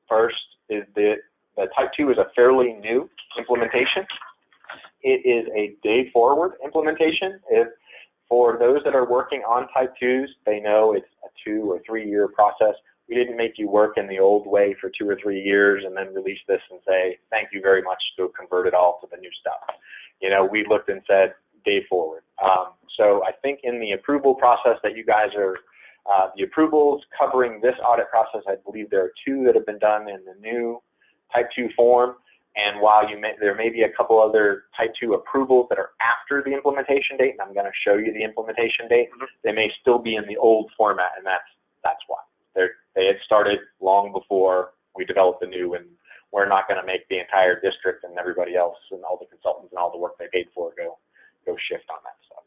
first, is that the Type 2 is a fairly new implementation. It is a day-forward implementation. For those that are working on Type 2s, they know it's a 2 or 3 year process. We didn't make you work in the old way for 2 or 3 years and then release this and say, thank you very much, go convert it all to the new stuff. You know, we looked and said, day forward. So I think in the approval process that you guys are, the approvals covering this audit process, I believe there are 2 that have been done in the new Type 2 form. And while there may be a couple other Type 2 approvals that are after the implementation date, and I'm going to show you the implementation date, they may still be in the old format, and that's why. They had started long before we developed the new, and we're not going to make the entire district and everybody else and all the consultants and all the work they paid for go shift on that stuff.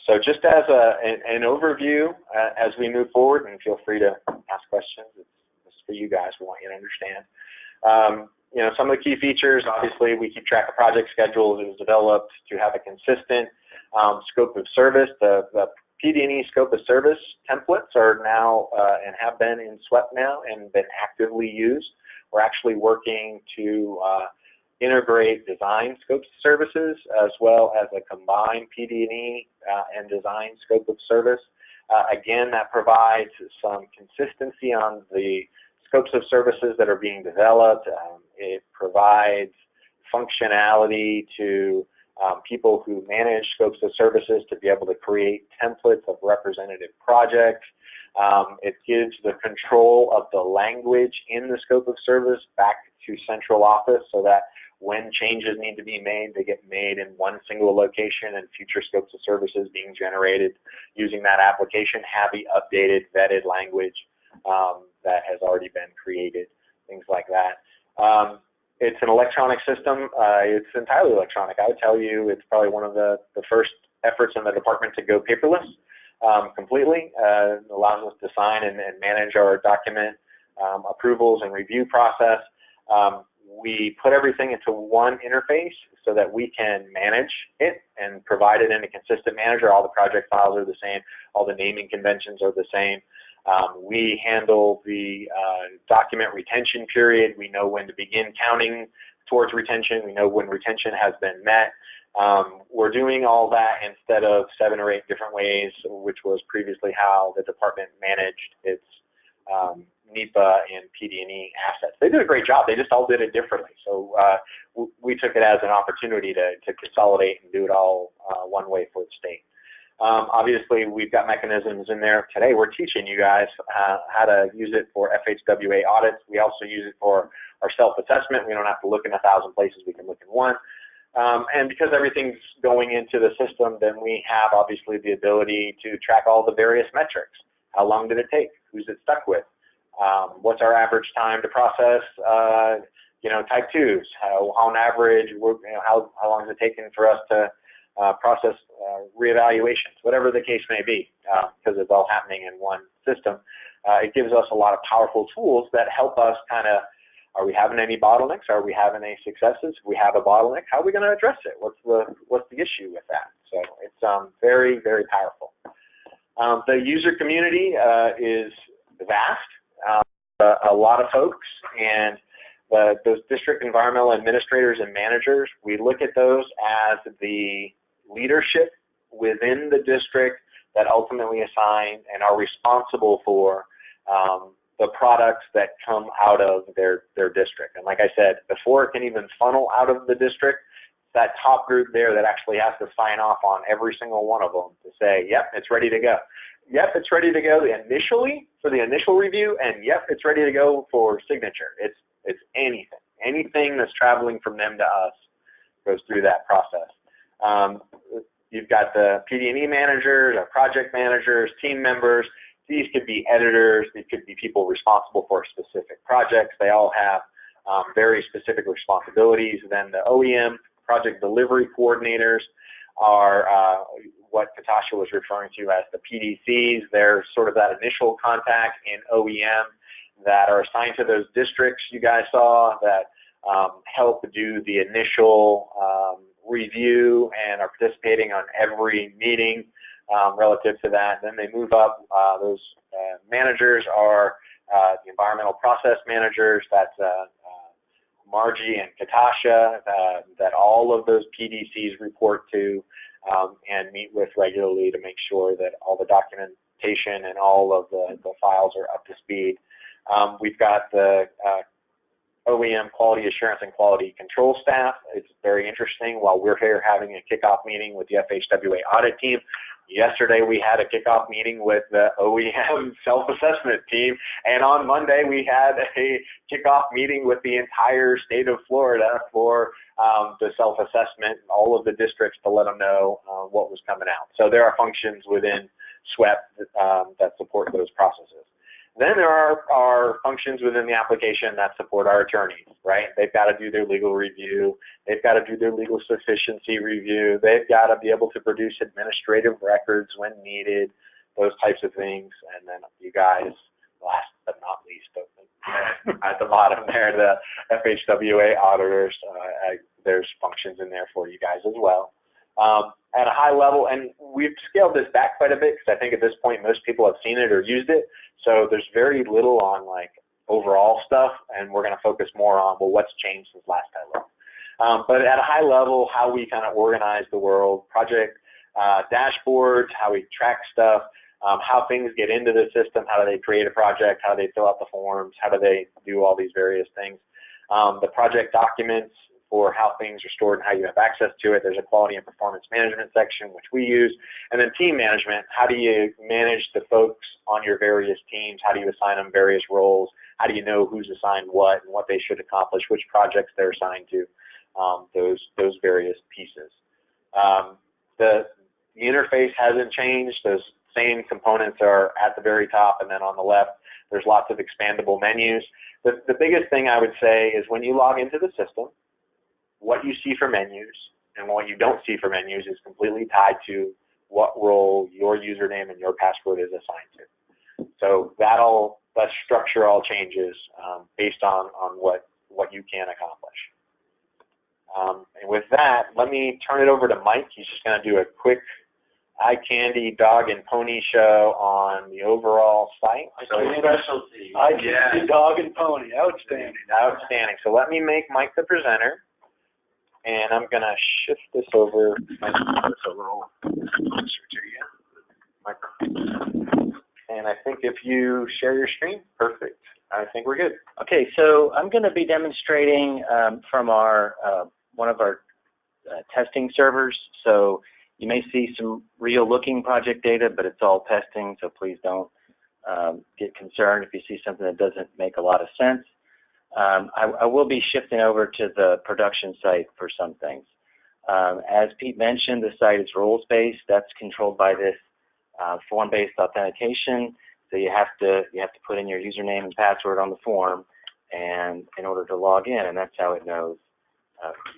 So just as an overview as we move forward, and feel free to ask questions. It's for you guys. We want you to understand. You know, some of the key features, obviously, we keep track of project schedules. It was developed to have a consistent scope of service. The PD&E scope of service templates are now and have been in SWEPT now and been actively used. We're actually working to integrate design scopes of services as well as a combined PD&E and design scope of service. Again, that provides some consistency on the scopes of services that are being developed. It provides functionality to people who manage scopes of services to be able to create templates of representative projects. It gives the control of the language in the scope of service back to central office so that when changes need to be made, they get made in one single location, and future scopes of services being generated using that application have the updated, vetted language that has already been created, things like that. It's an electronic system. It's entirely electronic. I would tell you it's probably one of the first efforts in the department to go paperless completely. It allows us to sign and manage our document approvals and review process. We put everything into one interface so that we can manage it and provide it in a consistent manner. All the project files are the same. All the naming conventions are the same. We handle the document retention period. We know when to begin counting towards retention. We know when retention has been met. We're doing all that instead of 7 or 8 different ways, which was previously how the department managed its NEPA and PD&E assets. They did a great job. They just all did it differently. So we took it as an opportunity to consolidate and do it all one way for the state. Obviously, we've got mechanisms in there. Today, we're teaching you guys how to use it for FHWA audits. We also use it for our self-assessment. We don't have to look in 1,000 places. We can look in one. And because everything's going into the system, then we have obviously the ability to track all the various metrics. How long did it take? Who's it stuck with? What's our average time to process, type 2s? How on average, how long is it taking for us to process reevaluations? Whatever the case may be, because it's all happening in one system. It gives us a lot of powerful tools that help us kind of, are we having any bottlenecks? Are we having any successes? If we have a bottleneck, how are we going to address it? What's the issue with that? So it's very, very powerful. The user community is vast, a lot of folks, and those district environmental administrators and managers, we look at those as the leadership within the district that ultimately assign and are responsible for the products that come out of their district. And like I said, before it can even funnel out of the district, that top group there that actually has to sign off on every single one of them to say, yep, it's ready to go. Yep, it's ready to go initially for the initial review, and yep, it's ready to go for signature. It's anything that's traveling from them to us goes through that process. You've got the PD&E managers, project managers, team members. These could be editors. These could be people responsible for specific projects. They all have very specific responsibilities. Then the OEM, project delivery coordinators, are what Katasha was referring to as the PDCs. They're sort of that initial contact in OEM that are assigned to those districts you guys saw that help do the initial review and are participating on every meeting relative to that. Then they move up. Those managers are the environmental process managers. That's Margie and Katasha, that all of those PDCs report to and meet with regularly to make sure that all the documentation and all of the files are up to speed. We've got the OEM quality assurance and quality control staff. It's very interesting. While we're here having a kickoff meeting with the FHWA Audit Team, yesterday we had a kickoff meeting with the OEM self-assessment team, and on Monday we had a kickoff meeting with the entire state of Florida for the self-assessment, all of the districts, to let them know what was coming out. So there are functions within SWEP that support those processes. Then there are functions within the application that support our attorneys, right? They've got to do their legal review. They've got to do their legal sufficiency review. They've got to be able to produce administrative records when needed, those types of things. And then you guys, last but not least, at the bottom there, the FHWA auditors, there's functions in there for you guys as well. At a high level, and we've scaled this back quite a bit because I think at this point most people have seen it or used it, so there's very little on like overall stuff, and we're going to focus more on, well, what's changed since last I looked. But at a high level, how we kind of organize the world, project dashboards, how we track stuff, how things get into the system, how do they create a project, how do they fill out the forms, how do they do all these various things. The project documents for how things are stored and how you have access to it. There's a quality and performance management section, which we use. And then team management, how do you manage the folks on your various teams? How do you assign them various roles? How do you know who's assigned what and what they should accomplish, which projects they're assigned to, those various pieces. The interface hasn't changed. Those same components are at the very top, and then on the left, there's lots of expandable menus. The biggest thing I would say is when you log into the system, what you see for menus and what you don't see for menus is completely tied to what role your username and your password is assigned to. So that structure all changes based on what you can accomplish. And with that, let me turn it over to Mike. He's just going to do a quick eye candy dog and pony show on the overall site. Specialty. Eye candy dog and pony. Outstanding. Outstanding. So let me make Mike the presenter. And I'm going to shift this over. Mike, this a little closer to you. And I think if you share your screen, perfect. I think we're good. Okay, so I'm going to be demonstrating from our one of our testing servers. So you may see some real-looking project data, but it's all testing, so please don't get concerned if you see something that doesn't make a lot of sense. I will be shifting over to the production site for some things. As Pete mentioned, the site is roles-based. That's controlled by this form-based authentication. So you have to put in your username and password on the form, and in order to log in, and that's how it knows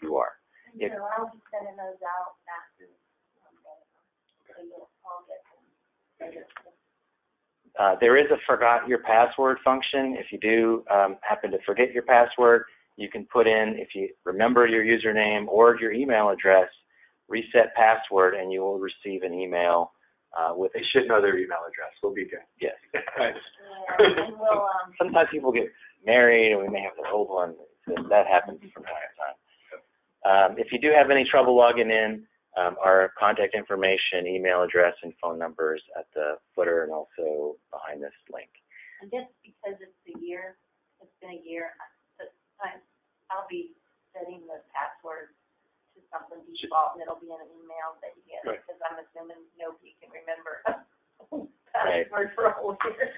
who you are. So I'll be sending those out after. So you'll all get them. There is a forgot your password function. If you do happen to forget your password, you can put in, if you remember your username or your email address, reset password, and you will receive an email with. They should know their email address. We'll be good. Yes. Right. Yeah, and we'll, Sometimes people get married, and we may have their old one. That happens from time to time. If you do have any trouble logging in, our contact information, email address, and phone numbers at the footer and also behind this link. and just because it's been a year, I'll be setting the password to something default, and it'll be in an email that you get, Right. because I'm assuming nobody can remember Right. password for a whole year.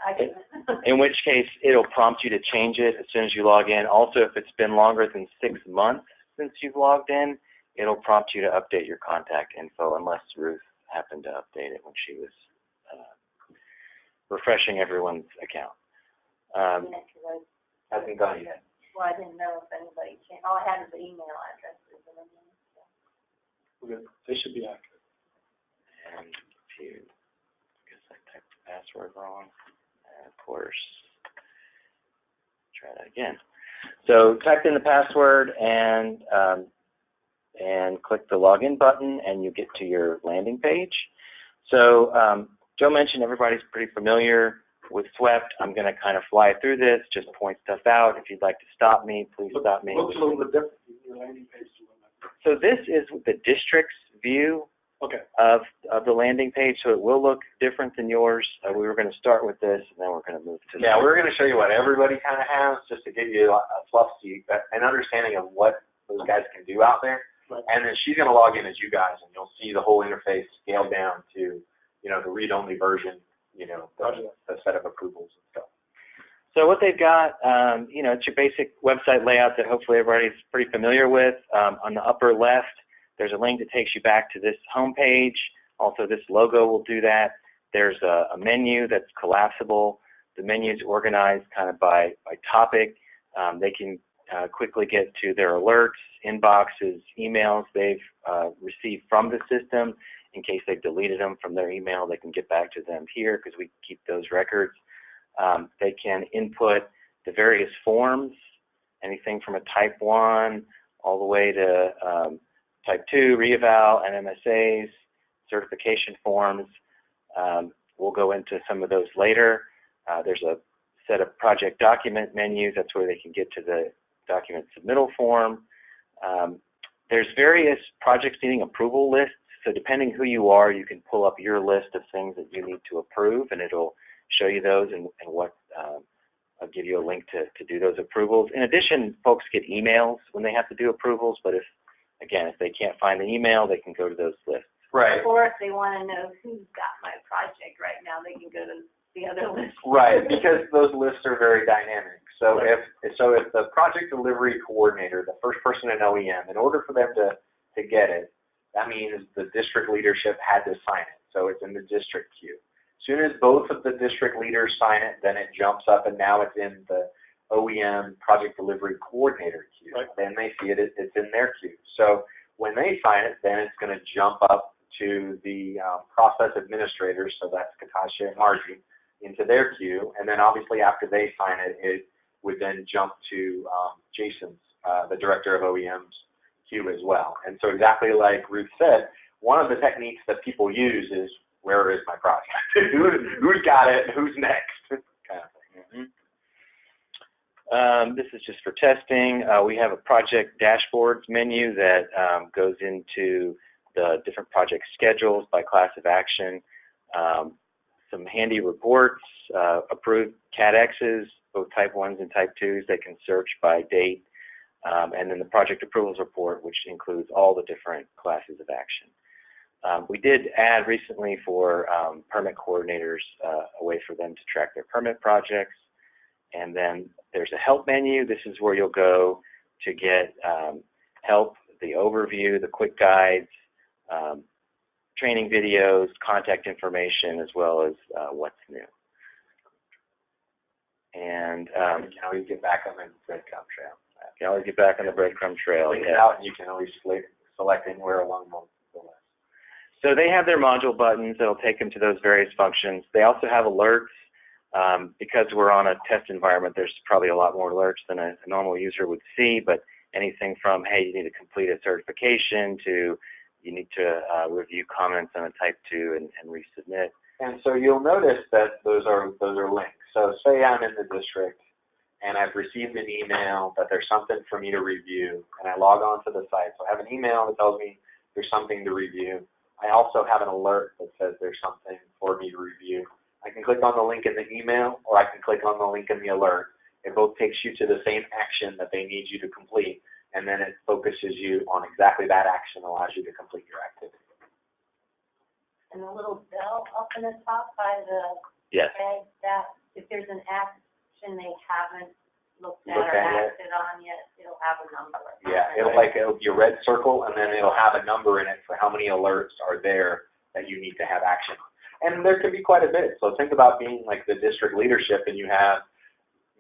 I can. In which case, it'll prompt you to change it as soon as you log in. Also, if it's been longer than 6 months since you've logged in, it'll prompt you to update your contact info, unless Ruth happened to update it when she was refreshing everyone's account. Hasn't gone yet. Well, I didn't know if anybody changed. All I had is the email addresses. They should be accurate. And if you, I guess I typed the password wrong, and of course, try that again. So type in the password and click the login button, and you get to your landing page. So Joe mentioned everybody's pretty familiar with SWEPT. I'm going to kind of fly through this, just point stuff out. If you'd like to stop me, please stop me. Looks a little bit different. Your landing page is a little bit different. So this is the district's view of the landing page, so it will look different than yours. We were going to start with this, and then we're going to move to Yeah, we're going to show you what everybody kind of has, just to give you a fluff sheet, an understanding of what those guys can do out there. Right. And then she's going to log in as you guys, and you'll see the whole interface scaled down to, the read-only version, the set of approvals and stuff. So what they've got, it's your basic website layout that hopefully everybody's pretty familiar with. On the upper left, there's a link that takes you back to this home page. Also, this logo will do that. There's a menu that's collapsible. The menu is organized kind of by topic. They can quickly get to their alerts, inboxes, emails they've received from the system. In case they've deleted them from their email, they can get back to them here because we keep those records. They can input the various forms, anything from a type 1 all the way to type 2, reeval, and MSAs, certification forms. We'll go into some of those later. There's a set of project document menus. That's where they can get to the document submittal form. There's various projects needing approval lists. So depending who you are, you can pull up your list of things that you need to approve, and it'll show you those and what I'll give you a link to do those approvals. In addition, folks get emails when they have to do approvals, but if they can't find the email, they can go to those lists. Right. Or if they want to know who's got my project right now, they can go to the other list. Right, because those lists are very dynamic. So if the project delivery coordinator, the first person in OEM, in order for them to get it, that means the district leadership had to sign it. So it's in the district queue. As soon as both of the district leaders sign it, then it jumps up, and now it's in the OEM project delivery coordinator queue. Right. Then they see it, it's in their queue. So when they sign it, then it's going to jump up to the process administrators, so that's Katasha and Margie, into their queue. And then obviously after they sign it, it would then jump to Jason's, the director of OEM's queue as well. And so exactly like Ruth said, one of the techniques that people use is, where is my project? Who's got it? Who's next? Kind of thing. This is just for testing. We have a project dashboards menu that goes into the different project schedules by class of action. Some handy reports, approved CADXs, both type 1s and type 2s. They can search by date. And then the project approvals report, which includes all the different classes of action. We did add recently for permit coordinators a way for them to track their permit projects. And then there's a help menu. This is where you'll go to get help the overview, the quick guides, training videos, contact information, as well as what's new. And you can always get back on the breadcrumb trail. You can always get back on the breadcrumb trail. Link it out, and you can always select anywhere along the list. So they have their module buttons that'll take them to those various functions. They also have alerts. Because we're on a test environment, there's probably a lot more alerts than a normal user would see, but anything from, hey, you need to complete a certification, to you need to review comments on a Type 2 and resubmit. And so you'll notice that those are links. So say I'm in the district and I've received an email that there's something for me to review, and I log on to the site. So I have an email that tells me there's something to review. I also have an alert that says there's something for me to review. I can click on the link in the email, or I can click on the link in the alert. It both takes you to the same action that they need you to complete, and then it focuses you on exactly that action, allows you to complete your activity. And the little bell up in the top by the Yes. tag, that if there's an action they haven't looked at or acted on yet, it'll have a number. Yeah, it'll be a red circle, and then it'll have a number in it for how many alerts are there that you need to have action on. And there can be quite a bit. So think about being like the district leadership, and you have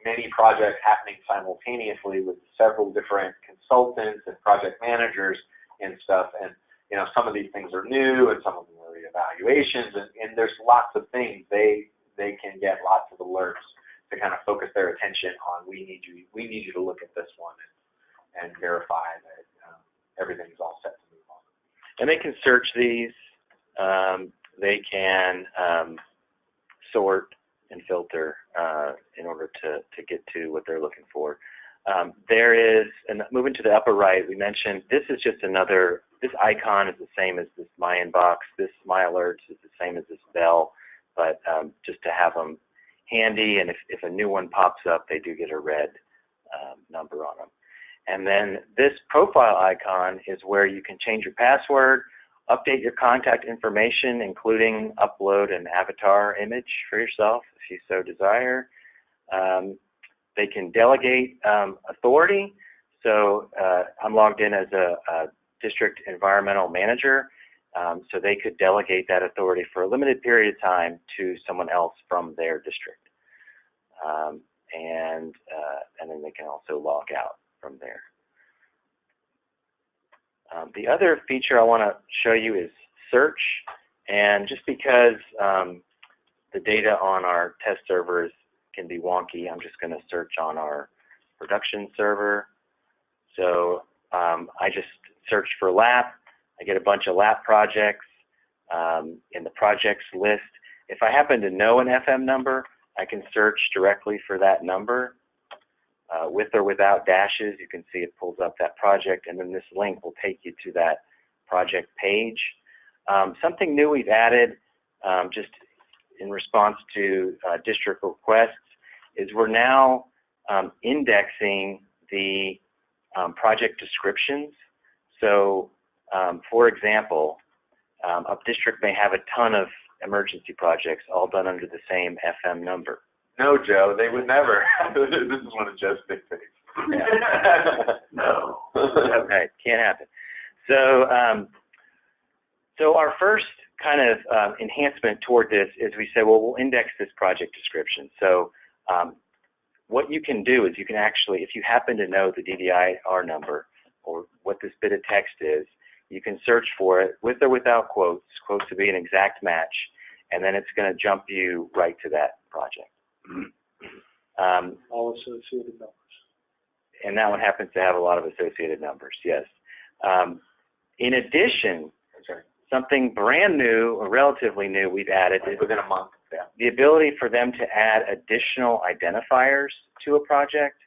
many projects happening simultaneously with several different consultants and project managers and stuff. And some of these things are new, and some of them are reevaluations, and there's lots of things. They can get lots of alerts to kind of focus their attention on. We need you to look at this one and verify that everything's all set to move on. And they can search these. They can sort and filter in order to get to what they're looking for. There is, and moving to the upper right, we mentioned this is just another, this icon is the same as this My Inbox, this My Alerts is the same as this bell, but just to have them handy, and if a new one pops up, they do get a red number on them. And then this profile icon is where you can change your password, update your contact information, including upload an avatar image for yourself if you so desire. They can delegate authority. So I'm logged in as a district environmental manager, so they could delegate that authority for a limited period of time to someone else from their district. And then they can also log out from there. The other feature I want to show you is search, and just because the data on our test servers can be wonky, I'm just going to search on our production server. So I just search for LAP. I get a bunch of LAP projects in the projects list. If I happen to know an FM number, I can search directly for that number. With or without dashes, you can see it pulls up that project, and then this link will take you to that project page. Something new we've added just in response to district requests is we're now indexing the project descriptions. So, for example, a district may have a ton of emergency projects all done under the same FM number. No, Joe, they would never. This is one of Joe's big things. No. Okay, can't happen. So, so our first kind of enhancement toward this is we say, well, we'll index this project description. So what you can do is you can actually, if you happen to know the DDIR number or what this bit of text is, you can search for it with or without quotes, quotes to be an exact match, and then it's going to jump you right to that project. All associated numbers. And that one happens to have a lot of associated numbers, yes. In addition, something brand new or relatively new we've added is within a month. Yeah. The ability for them to add additional identifiers to a project.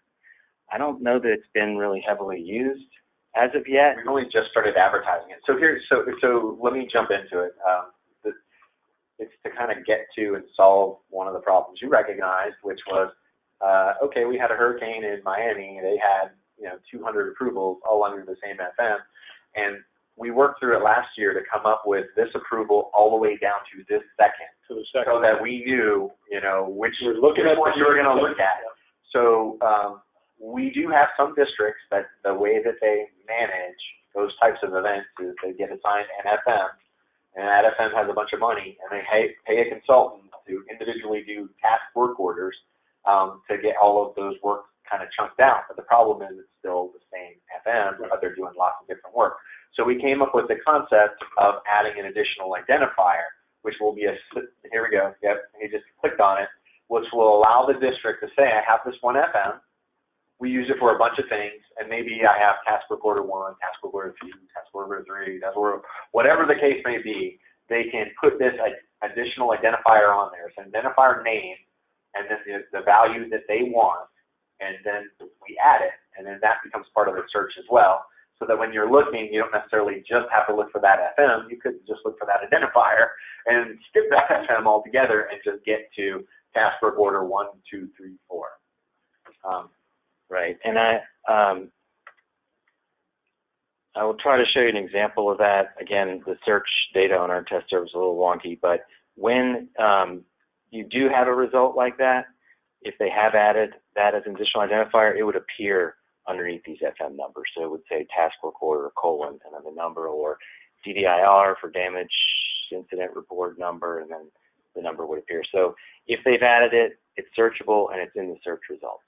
I don't know that it's been really heavily used as of yet. We've only just started advertising it. So let me jump into it. It's to kind of get to and solve one of the problems you recognized, which was, okay, we had a hurricane in Miami. They had 200 approvals all under the same FM, and we worked through it last year to come up with this approval all the way down to this second, so that we knew, which one you were going to look at. So we do have some districts that the way that they manage those types of events is they get assigned an FM, and that FM has a bunch of money, and they pay a consultant to individually do task work orders to get all of those work kind of chunked out. But the problem is it's still the same FM, but they're doing lots of different work. So we came up with the concept of adding an additional identifier, which will be here we go, yep, he just clicked on it, which will allow the district to say, I have this one FM, we use it for a bunch of things, and maybe I have task work order 1, task work order 2, task work order 3, task order, whatever the case may be, they can put this additional identifier on there. It's an identifier name, and then the value that they want, and then we add it, and then that becomes part of the search as well. So that when you're looking, you don't necessarily just have to look for that FM. You could just look for that identifier and skip that FM altogether and just get to task work order 1, 2, 3, 4. Right, and I will try to show you an example of that. Again, the search data on our test server is a little wonky, but when you do have a result like that, if they have added that as an additional identifier, it would appear underneath these FM numbers. So it would say task work order, colon, and then the number, or DDIR for damage incident report number, and then the number would appear. So if they've added it, it's searchable, and it's in the search results.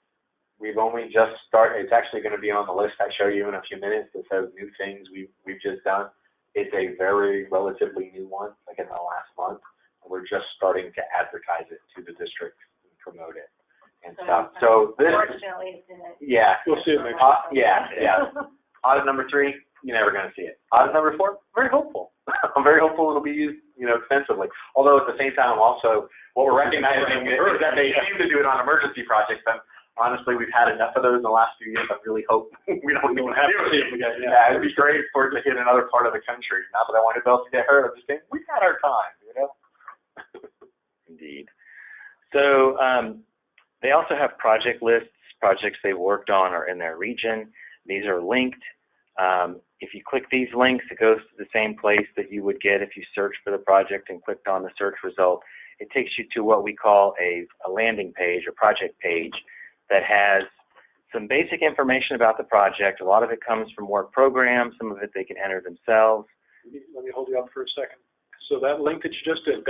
We've only just started. It's actually going to be on the list I show you in a few minutes. It says new things we've just done. It's a very relatively new one, like in the last month. We're just starting to advertise it to the district and promote it and stuff. So this, Unfortunately, it's in it. yeah, You'll see it next yeah. Audit number 3, you're never going to see it. Audit number 4, very hopeful. I'm very hopeful it'll be used, extensively. Although at the same time, also what we're recognizing is that they seem to do it on emergency projects. And honestly, we've had enough of those in the last few years. I really hope we don't even have to see them again. Yeah, it'd be great for it to hit another part of the country. Not that I want anybody else to get hurt. I'm just saying we've had our time, Indeed. So they also have project lists. Projects they worked on are in their region. These are linked. If you click these links, it goes to the same place that you would get if you searched for the project and clicked on the search result. It takes you to what we call a landing page, a project page, that has some basic information about the project. A lot of it comes from work programs. Some of it they can enter themselves. Let me hold you up for a second. So that link that you just did,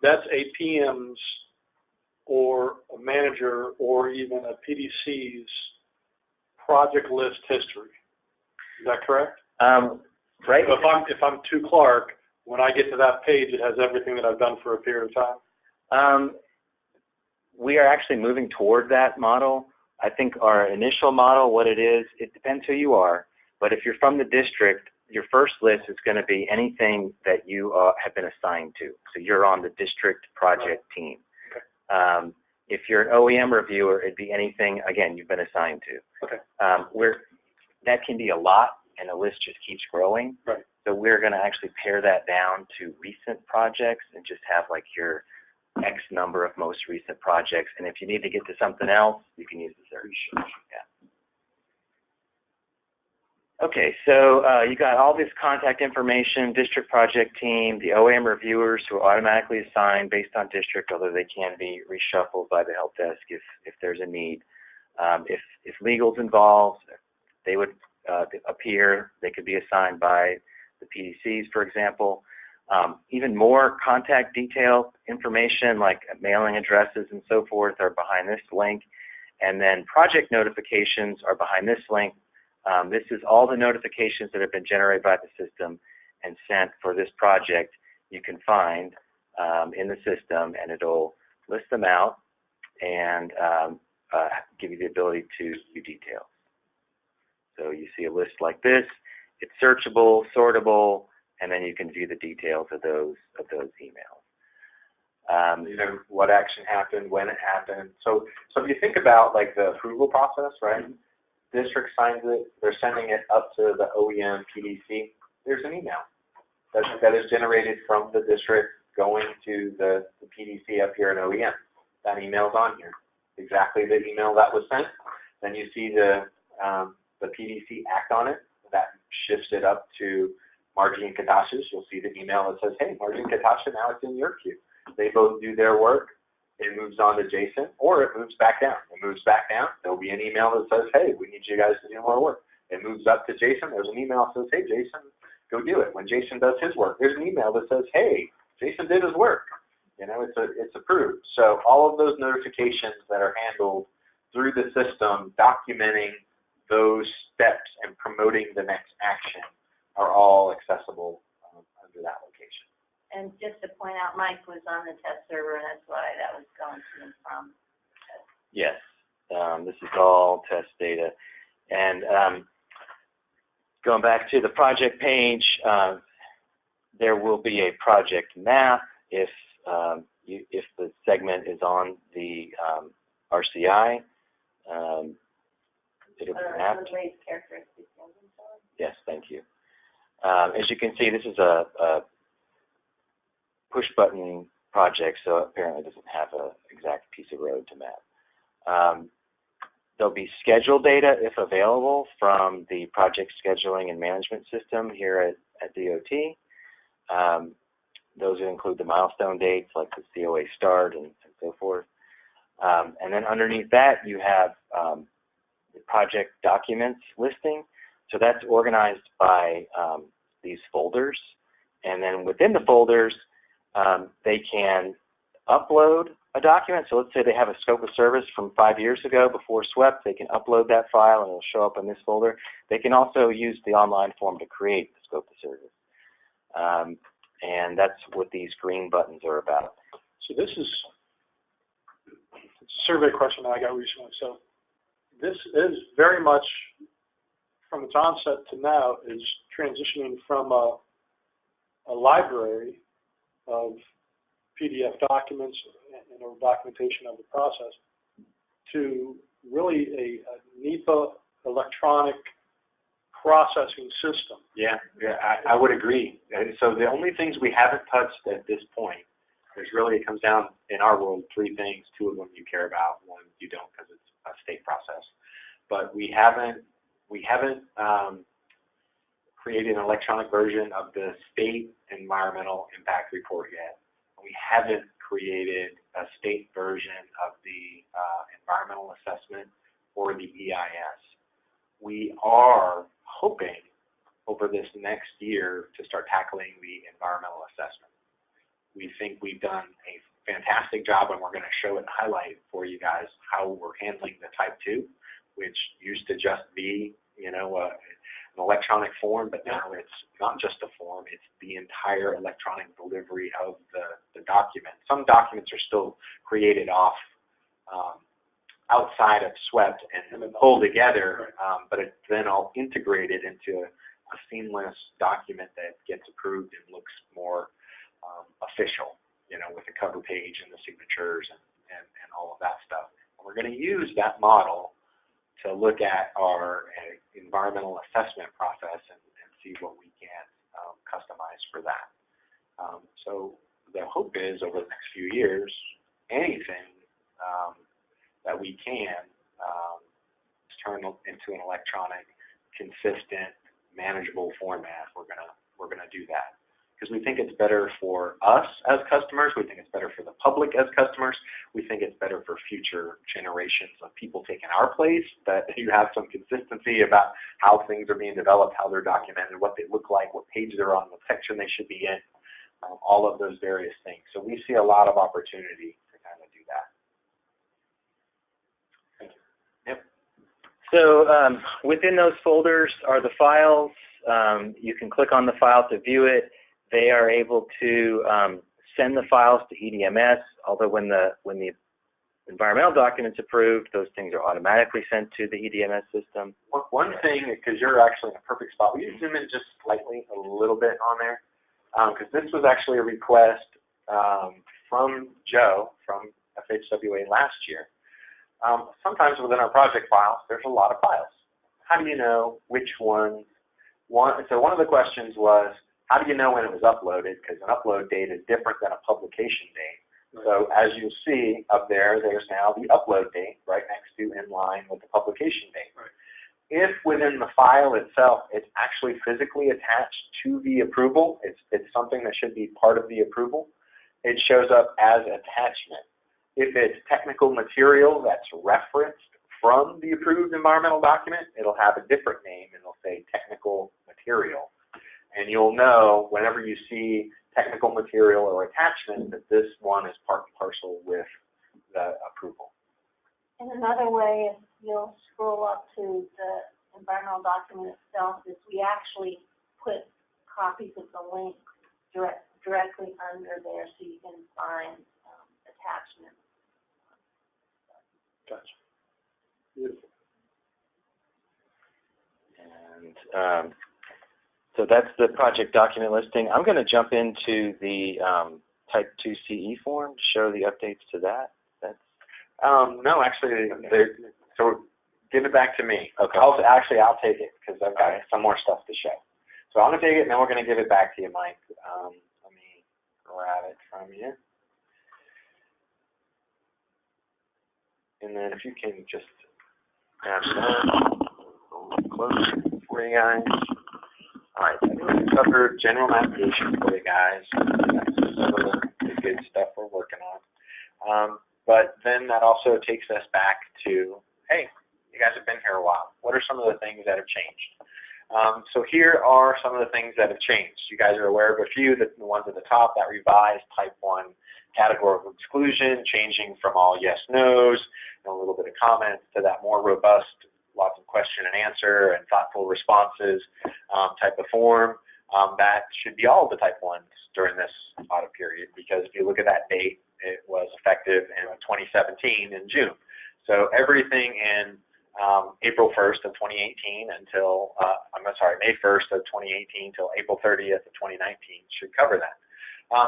that's a PM's or a manager or even a PDC's project list history. Is that correct? Right. So if I'm to Clark, when I get to that page, it has everything that I've done for a period of time? We are actually moving toward that model. I think our initial model, what it is, it depends who you are, but if you're from the district, your first list is going to be anything that you have been assigned to. So you're on the district project team. Okay. If you're an OEM reviewer, it'd be anything, again, you've been assigned to. Okay. That can be a lot, and the list just keeps growing. Right. So we're going to actually pare that down to recent projects and just have like your X number of most recent projects. And if you need to get to something else, you can use the search. Yeah. Okay, so you got all this contact information, district project team, the OEM reviewers who are automatically assigned based on district, although they can be reshuffled by the help desk if there's a need. If legal's involved, they would appear. They could be assigned by the PDCs, for example. Even more contact detail information like mailing addresses and so forth are behind this link. And then project notifications are behind this link. This is all the notifications that have been generated by the system and sent for this project you can find in the system, and it'll list them out and give you the ability to view details. So you see a list like this. It's searchable, sortable, and then you can view the details of those emails. What action happened, when it happened. So if you think about like the approval process, right? Mm-hmm. District signs it, they're sending it up to the OEM PDC. There's an email that is generated from the district going to the PDC up here in OEM. That email's on here. Exactly the email that was sent. Then you see the PDC act on it. That shifts it up to Margie and Katasha's. You'll see the email that says, hey, Margie and Katasha, now it's in your queue. They both do their work. It moves on to Jason, or it moves back down. It moves back down. There'll be an email that says, hey, we need you guys to do more work. It moves up to Jason. There's an email that says, hey, Jason, go do it. When Jason does his work, there's an email that says, hey, Jason did his work. You know, it's approved. So all of those notifications that are handled through the system, documenting those steps and promoting the next action are all accessible under that location. And just to point out, Mike was on the test server, and that's why that was going to and from. Yes, this is all test data. And going back to the project page, there will be a project map if the segment is on the RCI. It'll be mapped. Yes, thank you. As you can see, this is a push-button project, so apparently doesn't have an exact piece of road to map. There'll be schedule data, if available, from the project scheduling and management system here at DOT. Those would include the milestone dates, like the COA start and so forth. And then underneath that, you have the project documents listing. So that's organized by these folders. And then within the folders, they can upload a document. So let's say they have a scope of service from 5 years ago before SWEP. They can upload that file and it'll show up in this folder. They can also use the online form to create the scope of service. And that's what these green buttons are about. So this is a survey question that I got recently. So this is very much, from its onset to now, is transitioning from a library of PDF documents and documentation of the process to really a NEPA electronic processing system. Yeah, I would agree. And so the only things we haven't touched at this point, it comes down, in our world, 3 things. 2 of them you care about, 1 you don't because it's a state process. But we haven't created an electronic version of the state environmental impact report yet. We haven't created a state version of the environmental assessment or the EIS. We are hoping over this next year to start tackling the environmental assessment. We think we've done a fantastic job, and we're going to show it and highlight for you guys how we're handling the Type 2, which used to just be, an electronic form, but now it's not just a form, it's the entire electronic delivery of the document. Some documents are still created outside of SWEP and pulled together, but it's then all integrated into a seamless document that gets approved and looks more official, with the cover page and the signatures and all of that stuff. And we're going to use that model to look at our environmental assessment process and see what we can customize for that. So the hope is over the next few years, anything that we can turn into an electronic, consistent, manageable format, we're gonna do that. Because we think it's better for us as customers, we think it's better for the public as customers, we think it's better for future generations of people taking our place, that you have some consistency about how things are being developed, how they're documented, what they look like, what page they're on, what section they should be in, all of those various things. So we see a lot of opportunity to kind of do that. Thank you. Yep. So within those folders are the files. You can click on the file to view it. They are able to send the files to EDMS, although when the environmental document's approved, those things are automatically sent to the EDMS system. One thing, because you're actually in a perfect spot, will you zoom in just slightly, a little bit on there? Because this was actually a request from Joe from FHWA last year. Sometimes within our project files, there's a lot of files. How do you know which ones? So one of the questions was, how do you know when it was uploaded? Because an upload date is different than a publication date. Right. So as you see up there, there's now the upload date right next to in line with the publication date. Right. If within the file itself, it's actually physically attached to the approval, it's something that should be part of the approval, it shows up as attachment. If it's technical material that's referenced from the approved environmental document, it'll have a different name, and it'll say technical material. And you'll know whenever you see technical material or attachment that this one is part and parcel with the approval. And another way, if you'll scroll up to the environmental document itself, is we actually put copies of the link directly under there so you can find attachments. Gotcha. Beautiful. And so that's the project document listing. I'm going to jump into the Type 2 CE form to show the updates to that. No, actually, so give it back to me. Okay. I'll take it because I've got some more stuff to show. So I'm going to take it, and then we're going to give it back to you, Mike. Let me grab it from you. And then if you can just grab that closer for you guys. All right, I think we covered general navigation for you guys. That's some of the good stuff we're working on. But then that also takes us back to, hey, you guys have been here a while. What are some of the things that have changed? So here are some of the things that have changed. You guys are aware of a few, the ones at the top, that revised Type 1 categorical exclusion, changing from all yes, no's, and a little bit of comments to that more robust, lots of question and answer and thoughtful responses type of form. That should be all of the Type 1s during this audit period, because if you look at that date, it was effective in 2017 in June. So everything in April 1st of 2018 until, May 1st of 2018 till April 30th of 2019 should cover that.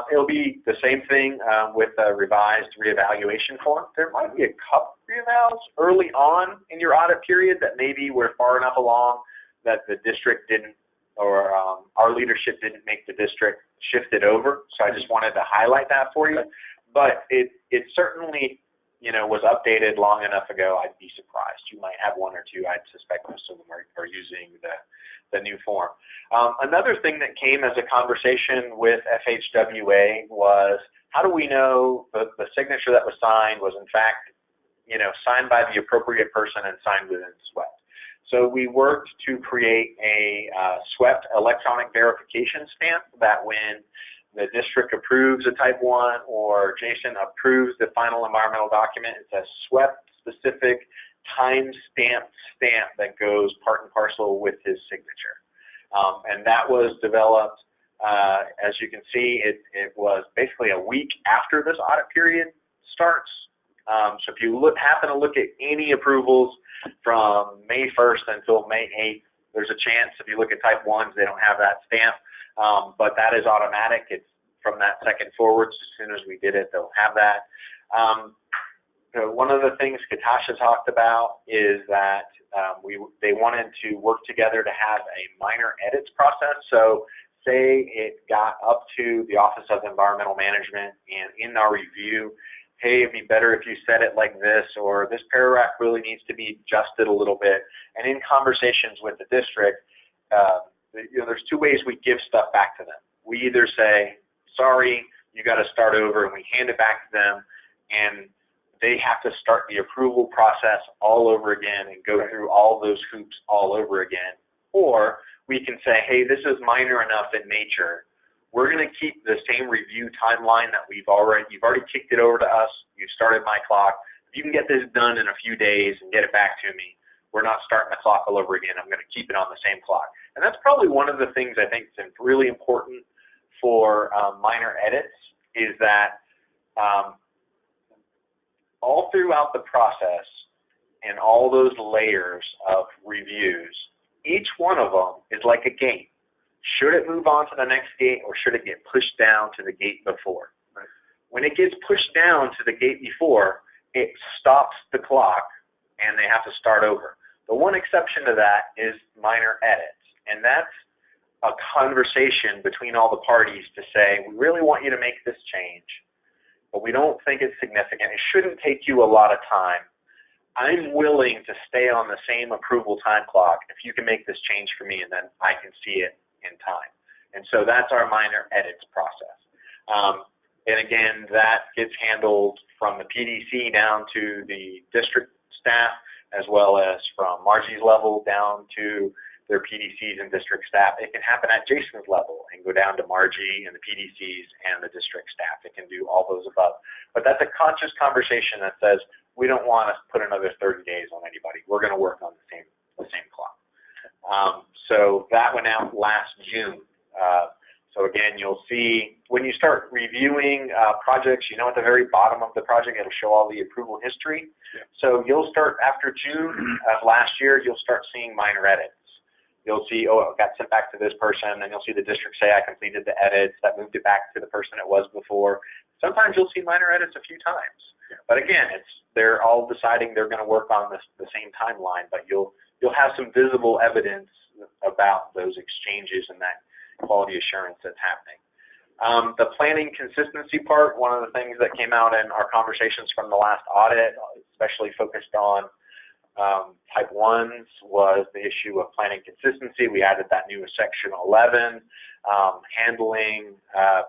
It'll be the same thing with a revised reevaluation form. There might be a couple reevals early on in your audit period that maybe we're far enough along that the district didn't, or our leadership didn't make the district shift it over. So I just wanted to highlight that for you. But it certainly, was updated long enough ago. I'd be surprised. You might have one or two. I'd suspect most of them are using the new form. Another thing that came as a conversation with FHWA was, how do we know the signature that was signed was in fact, signed by the appropriate person and signed within SWEPT? So we worked to create a SWEPT electronic verification stamp that when the district approves a Type 1 or Jason approves the final environmental document, it's a SWEPT-specific time-stamped stamp that goes part and parcel with his signature. And that was developed, as you can see, it was basically a week after this audit period starts. So if you happen to look at any approvals from May 1st until May 8th, there's a chance if you look at Type 1s, they don't have that stamp. But that is automatic. It's from that second forward. So as soon as we did it, they'll have that. One of the things Katasha talked about is that they wanted to work together to have a minor edits process. So say it got up to the Office of Environmental Management, and in our review, hey, it'd be better if you said it like this, or this paragraph really needs to be adjusted a little bit. And in conversations with the district, there's two ways we give stuff back to them. We either say, sorry, you got to start over, and we hand it back to them, and they have to start the approval process all over again and go through all those hoops all over again. Or we can say, hey, this is minor enough in nature. We're going to keep the same review timeline that you've already kicked it over to us. You've started my clock. If you can get this done in a few days and get it back to me, we're not starting the clock all over again. I'm going to keep it on the same clock. And that's probably one of the things I think is really important for minor edits, is that all throughout the process and all those layers of reviews, each one of them is like a gate. Should it move on to the next gate, or should it get pushed down to the gate before? When it gets pushed down to the gate before, it stops the clock and they have to start over. The one exception to that is minor edits, and that's a conversation between all the parties to say, we really want you to make this change, but we don't think it's significant. It shouldn't take you a lot of time. I'm willing to stay on the same approval time clock if you can make this change for me, and then I can see it in time. And so that's our minor edits process. And again, that gets handled from the PDC down to the district staff, as well as from Margie's level down to their PDCs and district staff. It can happen at Jason's level and go down to Margie and the PDCs and the district staff. It can do all those above. But that's a conscious conversation that says, we don't want to put another 30 days on anybody. We're going to work on the same clock. So that went out last June. So again, you'll see when you start reviewing projects, you know, at the very bottom of the project, it'll show all the approval history. Yeah. So you'll start after June of last year, you'll start seeing minor edits. You'll see, oh, it got sent back to this person, and you'll see the district say, I completed the edits, that moved it back to the person it was before. Sometimes you'll see minor edits a few times. Yeah. But again, they're all deciding they're going to work on the same timeline, but you'll have some visible evidence about those exchanges and that quality assurance that's happening. The planning consistency part, one of the things that came out in our conversations from the last audit, especially focused on type 1s, was the issue of planning consistency. We added that new section 11, handling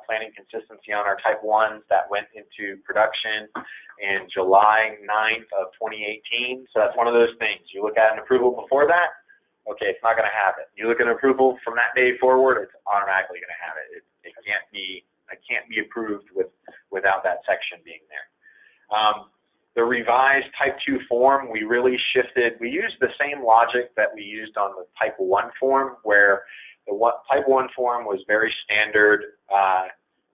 planning consistency on our type 1s that went into production in July 9th of 2018. So that's one of those things. You look at an approval before that, okay, it's not going to have it. You look at an approval from that day forward, it's automatically going to have it. It can't be approved without that section being there. The revised type 2 form, we really shifted. We used the same logic that we used on the type 1 form, where the type 1 form was very standard.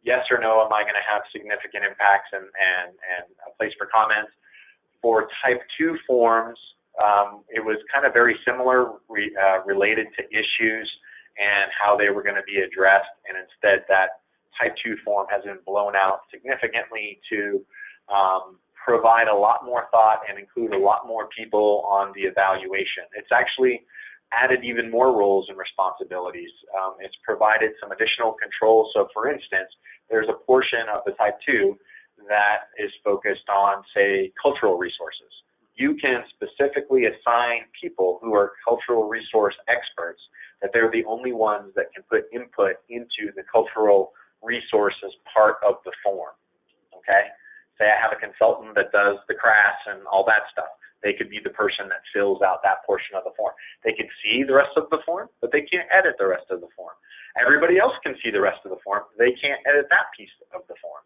Yes or no, am I going to have significant impacts and a place for comments? For type 2 forms, it was kind of very similar, related to issues and how they were going to be addressed. And instead, that type 2 form has been blown out significantly to provide a lot more thought and include a lot more people on the evaluation. It's actually added even more roles and responsibilities. It's provided some additional control. So for instance, there's a portion of the type 2 that is focused on, say, cultural resources. You can specifically assign people who are cultural resource experts, that they're the only ones that can put input into the cultural resources part of the form, okay? Say I have a consultant that does the crafts and all that stuff. They could be the person that fills out that portion of the form. They can see the rest of the form, but they can't edit the rest of the form. Everybody else can see the rest of the form. They can't edit that piece of the form.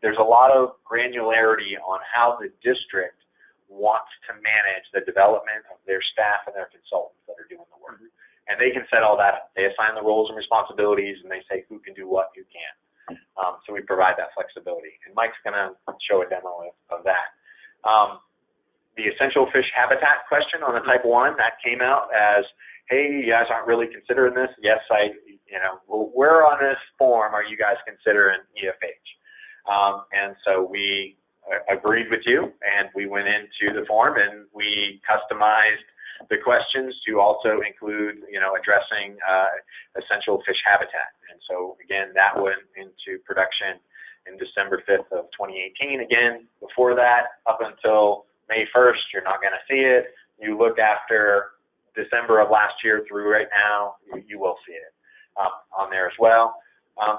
There's a lot of granularity on how the district wants to manage the development of their staff and their consultants that are doing the work. And they can set all that up. They assign the roles and responsibilities, and they say who can do what, who can't. So we provide that flexibility. And Mike's going to show a demo of that. The essential fish habitat question on the type 1, that came out as, hey, you guys aren't really considering this. Yes, well, where on this form are you guys considering EFH? And so we agreed with you, and we went into the form and we customized the questions to also include, addressing essential fish habitat. And so again, that went into production in December 5th of 2018. Again, before that, up until May 1st, you're not going to see it. You look after December of last year through right now, you will see it on there as well.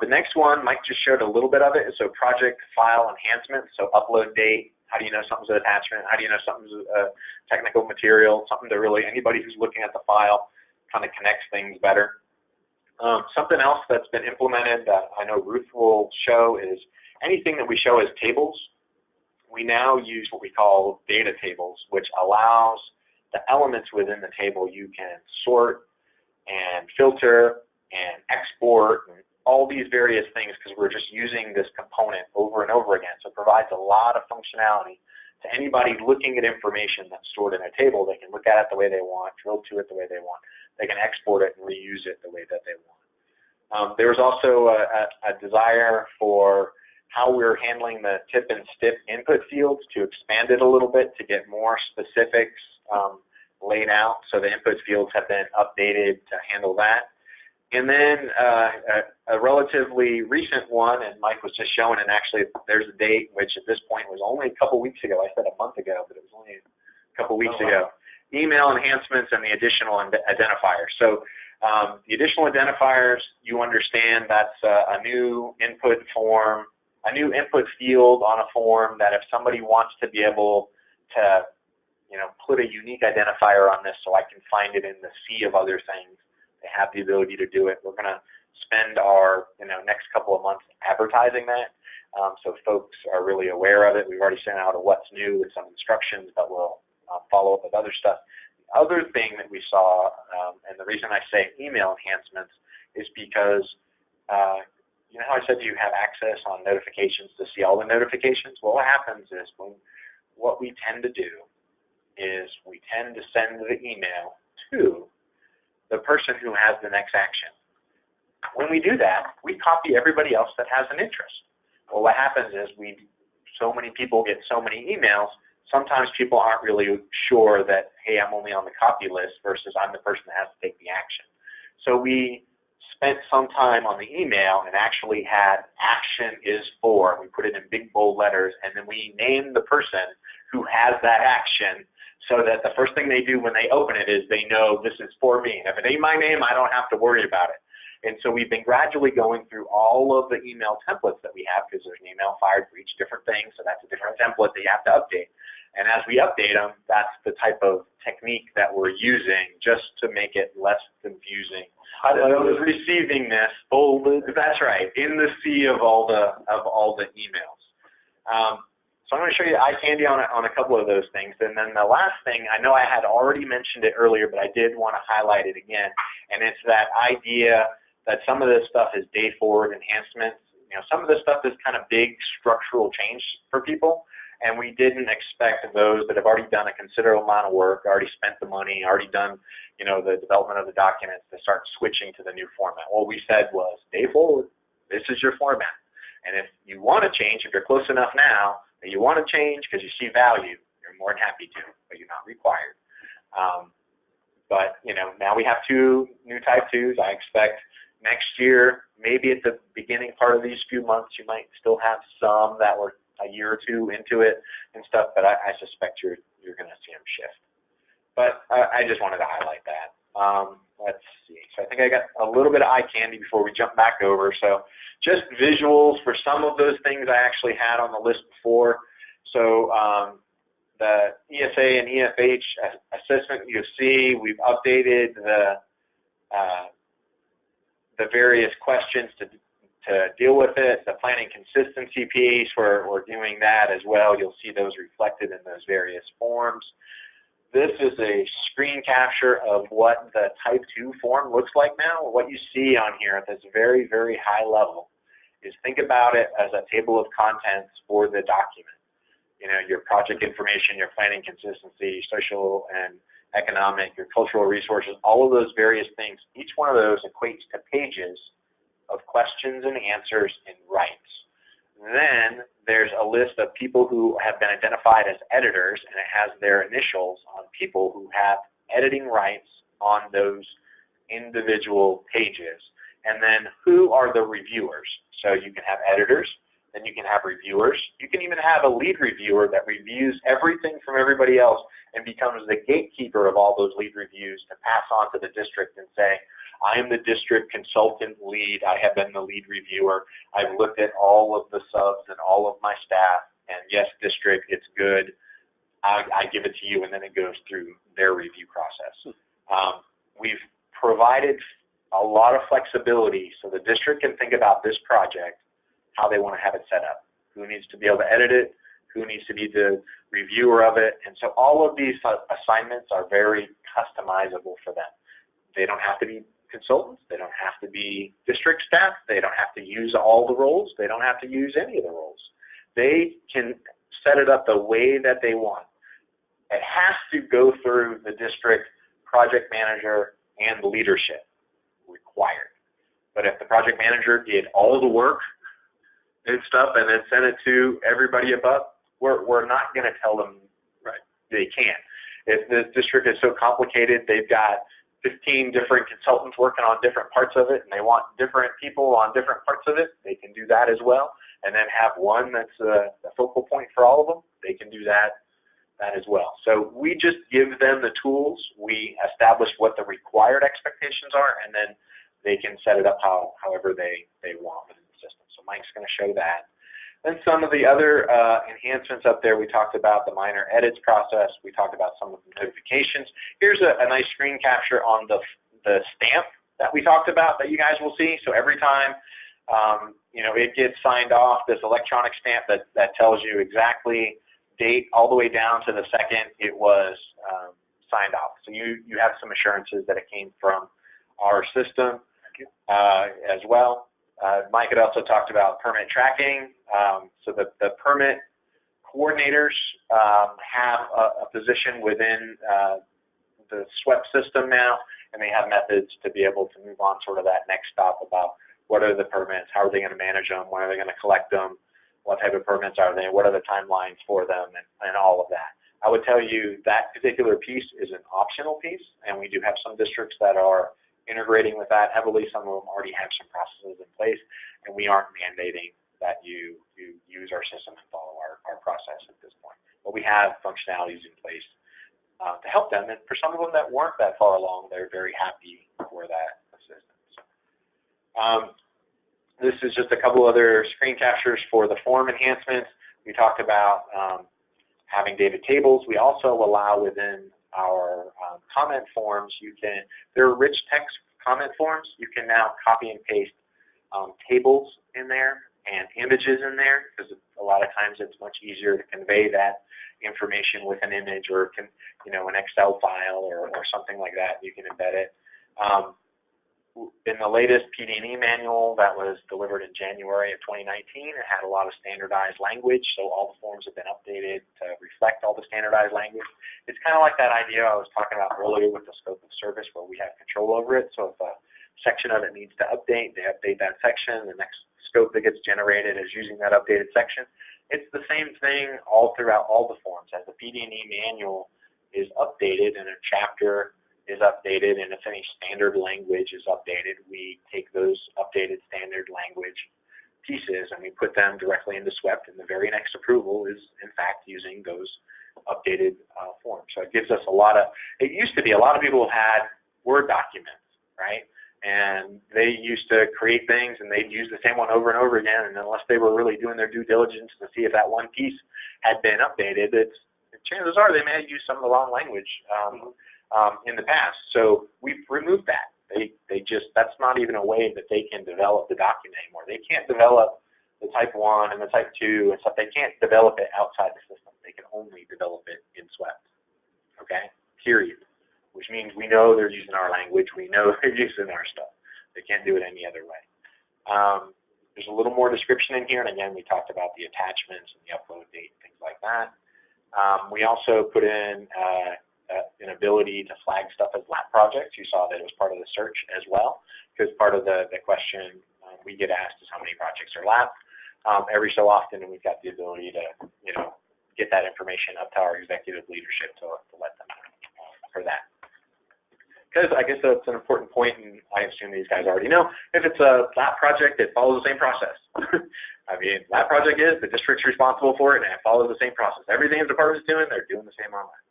The next one, Mike just showed a little bit of it. So project file enhancement, so upload date. How do you know something's an attachment? How do you know something's a technical material? Something to really, anybody who's looking at the file kind of connects things better. Something else that's been implemented that I know Ruth will show is anything that we show as tables, we now use what we call data tables, which allows the elements within the table you can sort and filter and export and all these various things, because we're just using this component over and over again. So it provides a lot of functionality to anybody looking at information that's stored in a table. They can look at it the way they want, drill to it the way they want. They can export it and reuse it the way that they want. There was also a desire for how we're handling the tip and STIP input fields to expand it a little bit to get more specifics laid out. So the input fields have been updated to handle that. And then a relatively recent one, and Mike was just showing, and actually there's a date, which at this point was only a couple weeks ago. I said a month ago, but it was only a couple weeks ago. Email enhancements and the additional identifiers. So the additional identifiers, you understand that's a new input form, a new input field on a form that if somebody wants to be able to put a unique identifier on this so I can find it in the sea of other things. They have the ability to do it. We're going to spend our next couple of months advertising that, so folks are really aware of it. We've already sent out a what's new with some instructions, but we'll follow up with other stuff. The other thing that we saw, and the reason I say email enhancements, is because you know how I said you have access on notifications to see all the notifications? Well, what happens is what we tend to do is we tend to send the email to the person who has the next action. When we do that, we copy everybody else that has an interest. Well, what happens is so many people get so many emails, sometimes people aren't really sure that, hey, I'm only on the copy list versus I'm the person that has to take the action. So we spent some time on the email and actually had action is for. We put it in big bold letters, and then we named the person who has that action, so that the first thing they do when they open it is they know this is for me. If it ain't my name, I don't have to worry about it. And so we've been gradually going through all of the email templates that we have, because there's an email fired for each different thing, so that's a different template that you have to update. And as we update them, that's the type of technique that we're using just to make it less confusing. Those receiving this, bolded, that's right, in the sea of all the emails. So I'm going to show you eye candy on a couple of those things. And then the last thing, I know I had already mentioned it earlier, but I did want to highlight it again, and it's that idea that some of this stuff is day-forward enhancements. Some of this stuff is kind of big structural change for people, and we didn't expect those that have already done a considerable amount of work, already spent the money, already done the development of the documents, to start switching to the new format. What we said was, day-forward, this is your format. And if you want to change, if you're close enough now that you want to change because you see value, you're more than happy to, but you're not required. But now we have 2 new type 2s. I expect next year, maybe at the beginning part of these few months, you might still have some that were a year or 2 into it and stuff, but I suspect you're going to see them shift. But I just wanted to highlight that. Let's see. So I think I got a little bit of eye candy before we jump back over. So just visuals for some of those things I actually had on the list before. So the ESA and EFH assessment, you'll see we've updated the various questions to deal with it. The planning consistency piece, we're doing that as well. You'll see those reflected in those various forms. This is a screen capture of what the Type 2 form looks like now. What you see on here at this very, very high level is, think about it as a table of contents for the document. Your project information, your planning consistency, social and economic, your cultural resources, all of those various things. Each one of those equates to pages of questions and answers in rights. Then there's a list of people who have been identified as editors, and it has their initials on people who have editing rights on those individual pages. And then who are the reviewers? So you can have editors, then you can have reviewers. You can even have a lead reviewer that reviews everything from everybody else and becomes the gatekeeper of all those lead reviews to pass on to the district and say, I am the district consultant lead. I have been the lead reviewer. I've looked at all of the subs and all of my staff, and yes, district, it's good. I give it to you, and then it goes through their review process. We've provided a lot of flexibility so the district can think about this project, how they want to have it set up. Who needs to be able to edit it? Who needs to be the reviewer of it? And so all of these assignments are very customizable for them. They don't have to be consultants. They don't have to be district staff. They don't have to use all the roles. They don't have to use any of the roles. They can set it up the way that they want. It has to go through the district project manager and leadership, required. But if the project manager did all the work and stuff and then sent it to everybody above, we're not going to tell them they can't. If the district is so complicated, they've got 15 different consultants working on different parts of it, and they want different people on different parts of it, they can do that as well. And then have one that's the focal point for all of them, they can do that as well. So we just give them the tools, we establish what the required expectations are, and then they can set it up however they want within the system. So Mike's going to show that. Then some of the other enhancements up there, we talked about the minor edits process. We talked about some of the notifications. Here's a nice screen capture on the stamp that we talked about that you guys will see. So every time it gets signed off, this electronic stamp that tells you exactly date all the way down to the second it was signed off. So you have some assurances that it came from our system as well. Mike had also talked about permit tracking. So the permit coordinators have a position within the SWEP system now, and they have methods to be able to move on sort of that next stop about what are the permits, how are they going to manage them, when are they going to collect them, what type of permits are they, what are the timelines for them, and all of that. I would tell you that particular piece is an optional piece, and we do have some districts that are integrating with that heavily. Some of them already have some processes in place, and we aren't mandating that you use our system and follow our process at this point. But we have functionalities in place to help them, and for some of them that weren't that far along, they're very happy for that assistance. This is just a couple other screen captures for the form enhancements. We talked about having data tables. We also allow within our comment forms, there are rich text comment forms. You can now copy and paste tables in there and images in there, because a lot of times it's much easier to convey that information with an image or an Excel file or something like that. You can embed it. In the latest PD&E manual that was delivered in January of 2019, it had a lot of standardized language, so all the forms have been updated to reflect all the standardized language. It's kind of like that idea I was talking about earlier with the scope of service, where we have control over it. So if a section of it needs to update, they update that section. The next scope that gets generated is using that updated section. It's the same thing all throughout all the forms. As the PD&E manual is updated and a chapter is updated, and if any standard language is updated, we take those updated standard language pieces and we put them directly into SWEP, and the very next approval is in fact using those updated forms. So it gives us it used to be a lot of people had Word documents, right? And they used to create things and they'd use the same one over and over again, and unless they were really doing their due diligence to see if that one piece had been updated, chances are they may have used some of the wrong language in the past. So we've removed that. That's not even a way that they can develop the document anymore. They can't develop the type 1 and the type 2 and stuff. They can't develop it outside the system. They can only develop it in SWEP. Okay? Period. Which means we know they're using our language. We know they're using our stuff. They can't do it any other way. There's a little more description in here, and again, we talked about the attachments and the upload date, things like that. We also put in an ability to flag stuff as lab projects. You saw that it was part of the search as well, because part of the question we get asked is how many projects are lab. Every so often, and we've got the ability to get that information up to our executive leadership to let them know for that. Because I guess that's an important point, and I assume these guys already know, if it's a lab project, it follows the same process. I mean, lab project is the district's responsible for it, and it follows the same process. Everything the department's doing, they're doing the same on lab.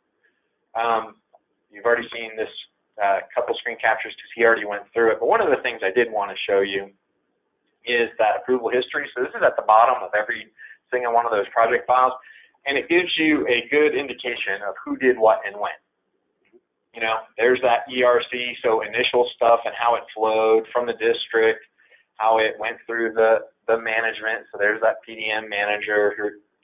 You've already seen this couple screen captures because he already went through it, but one of the things I did want to show you is that approval history. So this is at the bottom of every single one of those project files, and it gives you a good indication of who did what and when. There's that ERC, so initial stuff and how it flowed from the district, how it went through the management. So there's that PDM manager,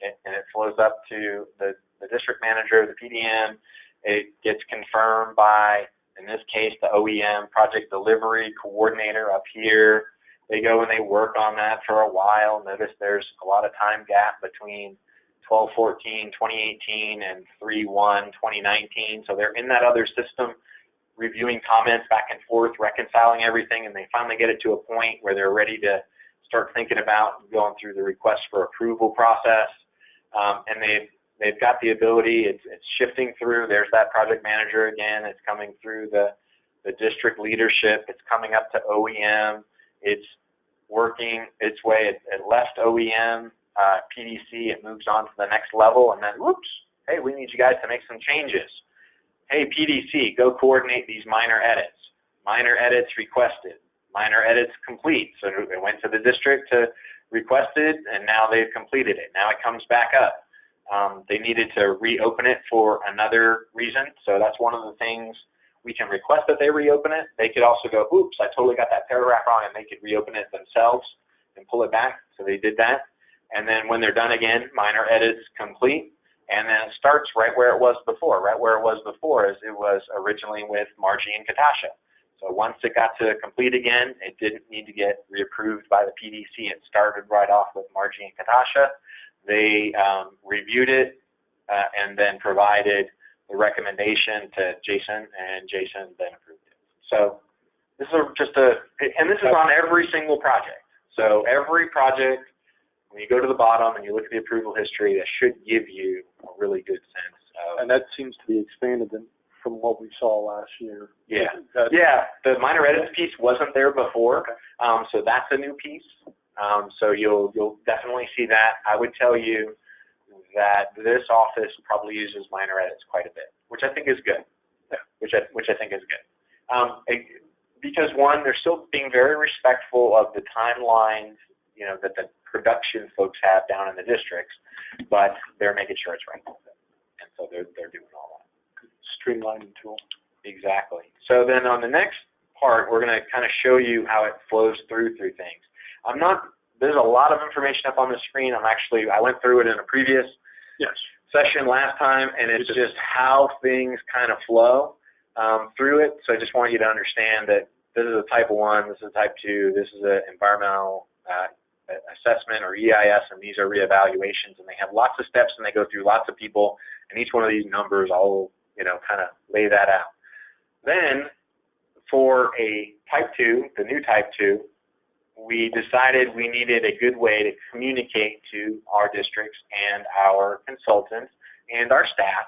and it flows up to the district manager, the PDM. It gets confirmed by, in this case, the OEM, project delivery coordinator up here. They go and they work on that for a while. Notice there's a lot of time gap between 12/14/2018 and 3/1/2019. So they're in that other system reviewing comments back and forth, reconciling everything, and they finally get it to a point where they're ready to start thinking about going through the request for approval process. And they've got the ability, it's shifting through, there's that project manager again, it's coming through the district leadership, it's coming up to OEM, it's working its way, it left OEM, PDC, it moves on to the next level, and then, whoops, hey, we need you guys to make some changes. Hey, PDC, go coordinate these minor edits. Minor edits requested. Minor edits complete. So it went to the district to requested, and now they've completed it. Now it comes back up. They needed to reopen it for another reason, so that's one of the things we can request that they reopen it. They could also go, oops, I totally got that paragraph wrong, and they could reopen it themselves and pull it back. So they did that. And then when they're done again, minor edits complete, and then it starts right where it was before. Right where it was before is it was originally with Margie and Katasha. So once it got to complete again, it didn't need to get reapproved by the PDC. It started right off with Margie and Katasha. They reviewed it and then provided the recommendation to Jason, and Jason then approved it. So this is and this is on every single project. So every project, when you go to the bottom and you look at the approval history, that should give you a really good sense of. And that seems to be expanded from what we saw last year. Yeah. The minor edits piece wasn't there before, so that's a new piece. So you'll definitely see that. I would tell you that this office probably uses minor edits quite a bit, which I think is good. Yeah. Which I think is good. Because one, they're still being very respectful of the timelines, that the production folks have down in the districts, but they're making sure it's right. And so they're doing all that. Streamlining tool. Exactly. So then on the next part, we're going to kind of show you how it flows through things. There's a lot of information up on the screen. I went through it in a previous session last time, and it's just how things kind of flow through it. So I just want you to understand that this is a type 1, this is a type 2, this is an environmental assessment or EIS, and these are reevaluations, and they have lots of steps, and they go through lots of people, and each one of these numbers I'll kind of lay that out. Then for a type 2, the new type 2, we decided we needed a good way to communicate to our districts and our consultants and our staff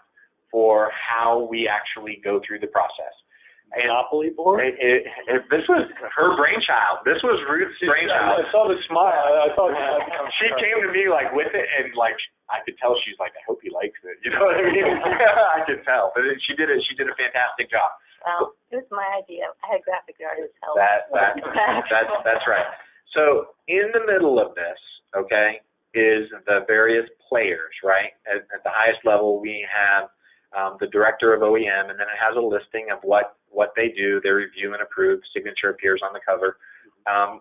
for how we actually go through the process. Monopoly board? This was her brainchild. This was Ruth's brainchild. I saw the smile. I thought she came to me with it, and I could tell she's like, I hope he likes it. You know what I mean? I could tell. But she did it. She did a fantastic job. It was my idea. I had graphic artists help. That's right. So in the middle of this, is the various players, right? At the highest level, we have the director of OEM, and then it has a listing of what they do. They review and approve. Signature appears on the cover.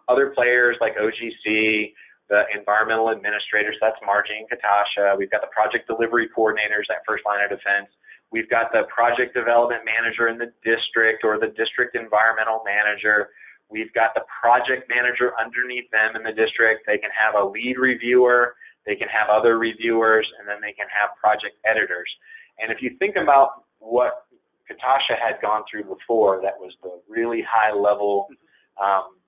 Other players like OGC, the environmental administrators, that's Margie and Katasha. We've got the project delivery coordinators, that first line of defense. We've got the project development manager in the district, or the district environmental manager. We've got the project manager underneath them in the district. They can have a lead reviewer, they can have other reviewers, and then they can have project editors. And if you think about what Katasha had gone through before, that was the really high level,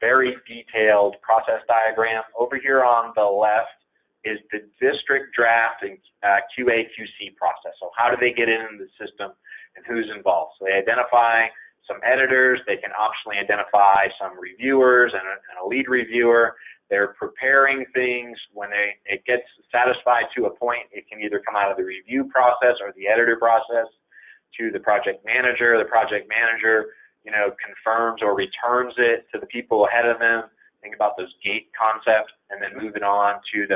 very detailed process diagram. Over here on the left is the district draft and QA/QC process. So how do they get into the system and who's involved? So they identify some editors. They can optionally identify some reviewers and a lead reviewer. They're preparing things. When it gets satisfied to a point, it can either come out of the review process or the editor process to the project manager. The project manager, confirms or returns it to the people ahead of them. Think about those gate concepts, and then moving on to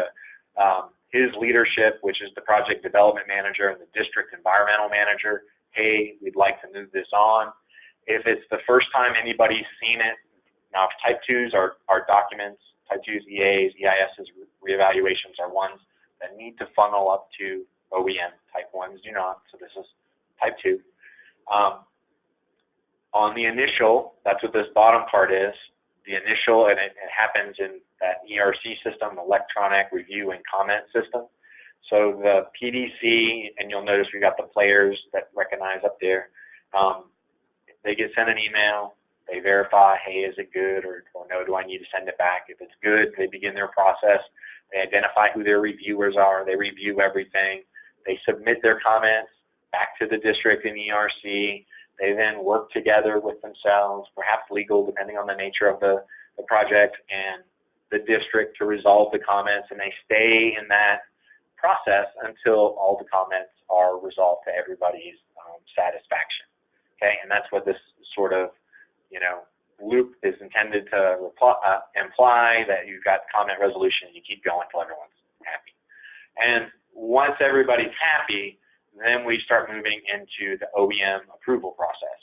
his leadership, which is the project development manager and the district environmental manager. Hey, we'd like to move this on. If it's the first time anybody's seen it, now type 2s are documents. Type 2s, EAs, EISs, reevaluations are ones that need to funnel up to OEM. Type 1s do not, so this is type 2. On the initial, that's what this bottom part is, the initial, and it happens in that ERC system, electronic review and comment system. So the PDC, and you'll notice we got the players that recognize up there, they get sent an email. They verify, hey, is it good, or no, do I need to send it back? If it's good, they begin their process. They identify who their reviewers are. They review everything. They submit their comments back to the district and ERC. They then work together with themselves, perhaps legal, depending on the nature of the project, and the district to resolve the comments, and they stay in that process until all the comments are resolved to everybody's satisfaction. Okay, and that's what this sort of loop is intended to imply that you've got comment resolution and you keep going until everyone's happy. And once everybody's happy, then we start moving into the OEM approval process.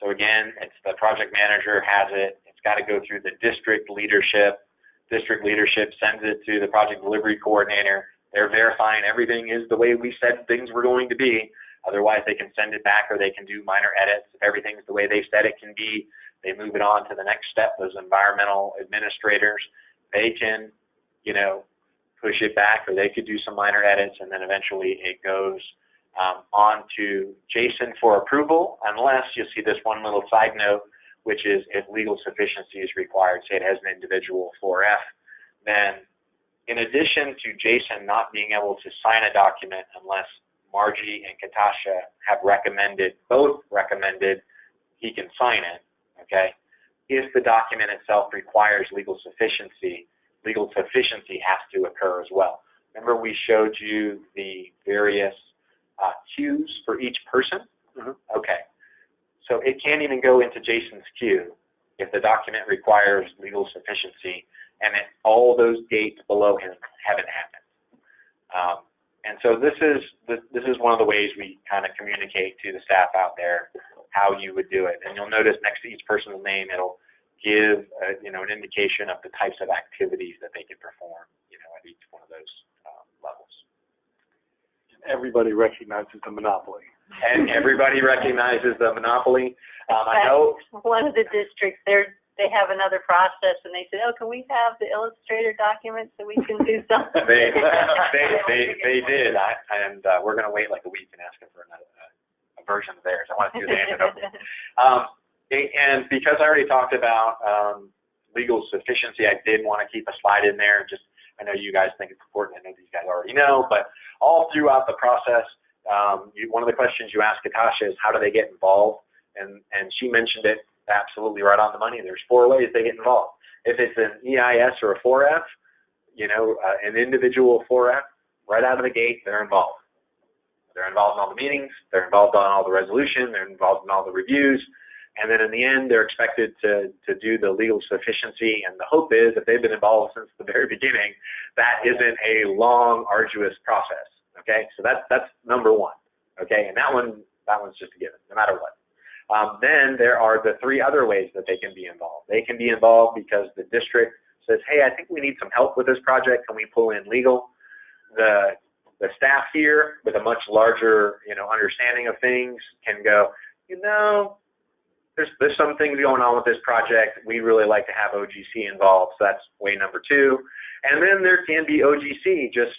So again, it's the project manager has it. It's got to go through the district leadership. District leadership sends it to the project delivery coordinator. They're verifying everything is the way we said things were going to be. Otherwise, they can send it back or they can do minor edits. If everything's the way they said it can be, they move it on to the next step. Those environmental administrators, they can, you know, push it back, or they could do some minor edits, and then eventually it goes on to Jason for approval, unless you see this one little side note, which is if legal sufficiency is required, say it has an individual 4F, then in addition to Jason not being able to sign a document unless Margie and Katasha have both recommended he can sign it, okay? If the document itself requires legal sufficiency has to occur as well. Remember we showed you the various queues for each person? Mm-hmm. Okay. So it can't even go into Jason's queue if the document requires legal sufficiency and all those dates below him haven't happened. And so this is one of the ways we kind of communicate to the staff out there how you would do it. And you'll notice next to each person's name, it'll give an indication of the types of activities that they can perform, at each one of those levels. Everybody recognizes the monopoly. And everybody recognizes the monopoly. I know one of the districts, they have another process, and they said, "Oh, can we have the illustrator document so we can do something?" they did, and we're going to wait like a week and ask them for a version of theirs. I want to see the end of it. And because I already talked about legal sufficiency, I did want to keep a slide in there. Just, I know you guys think it's important. I know these guys already know, but all throughout the process, one of the questions you asked Katasha is how do they get involved? And she mentioned it absolutely right on the money. There's 4 ways they get involved. If it's an EIS or a 4F, an individual 4F, right out of the gate, they're involved. They're involved in all the meetings. They're involved on all the resolution. They're involved in all the reviews. And then in the end, they're expected to do the legal sufficiency. And the hope is, if they've been involved since the very beginning, that isn't a long, arduous process. Okay, so that's number 1. Okay, and that one's just a given, no matter what. Then there are the 3 other ways that they can be involved. They can be involved because the district says, "Hey, I think we need some help with this project. Can we pull in legal?" The staff here, with a much larger, understanding of things, can go, there's some things going on with this project. We really like to have OGC involved, so that's way number 2. And then there can be OGC just,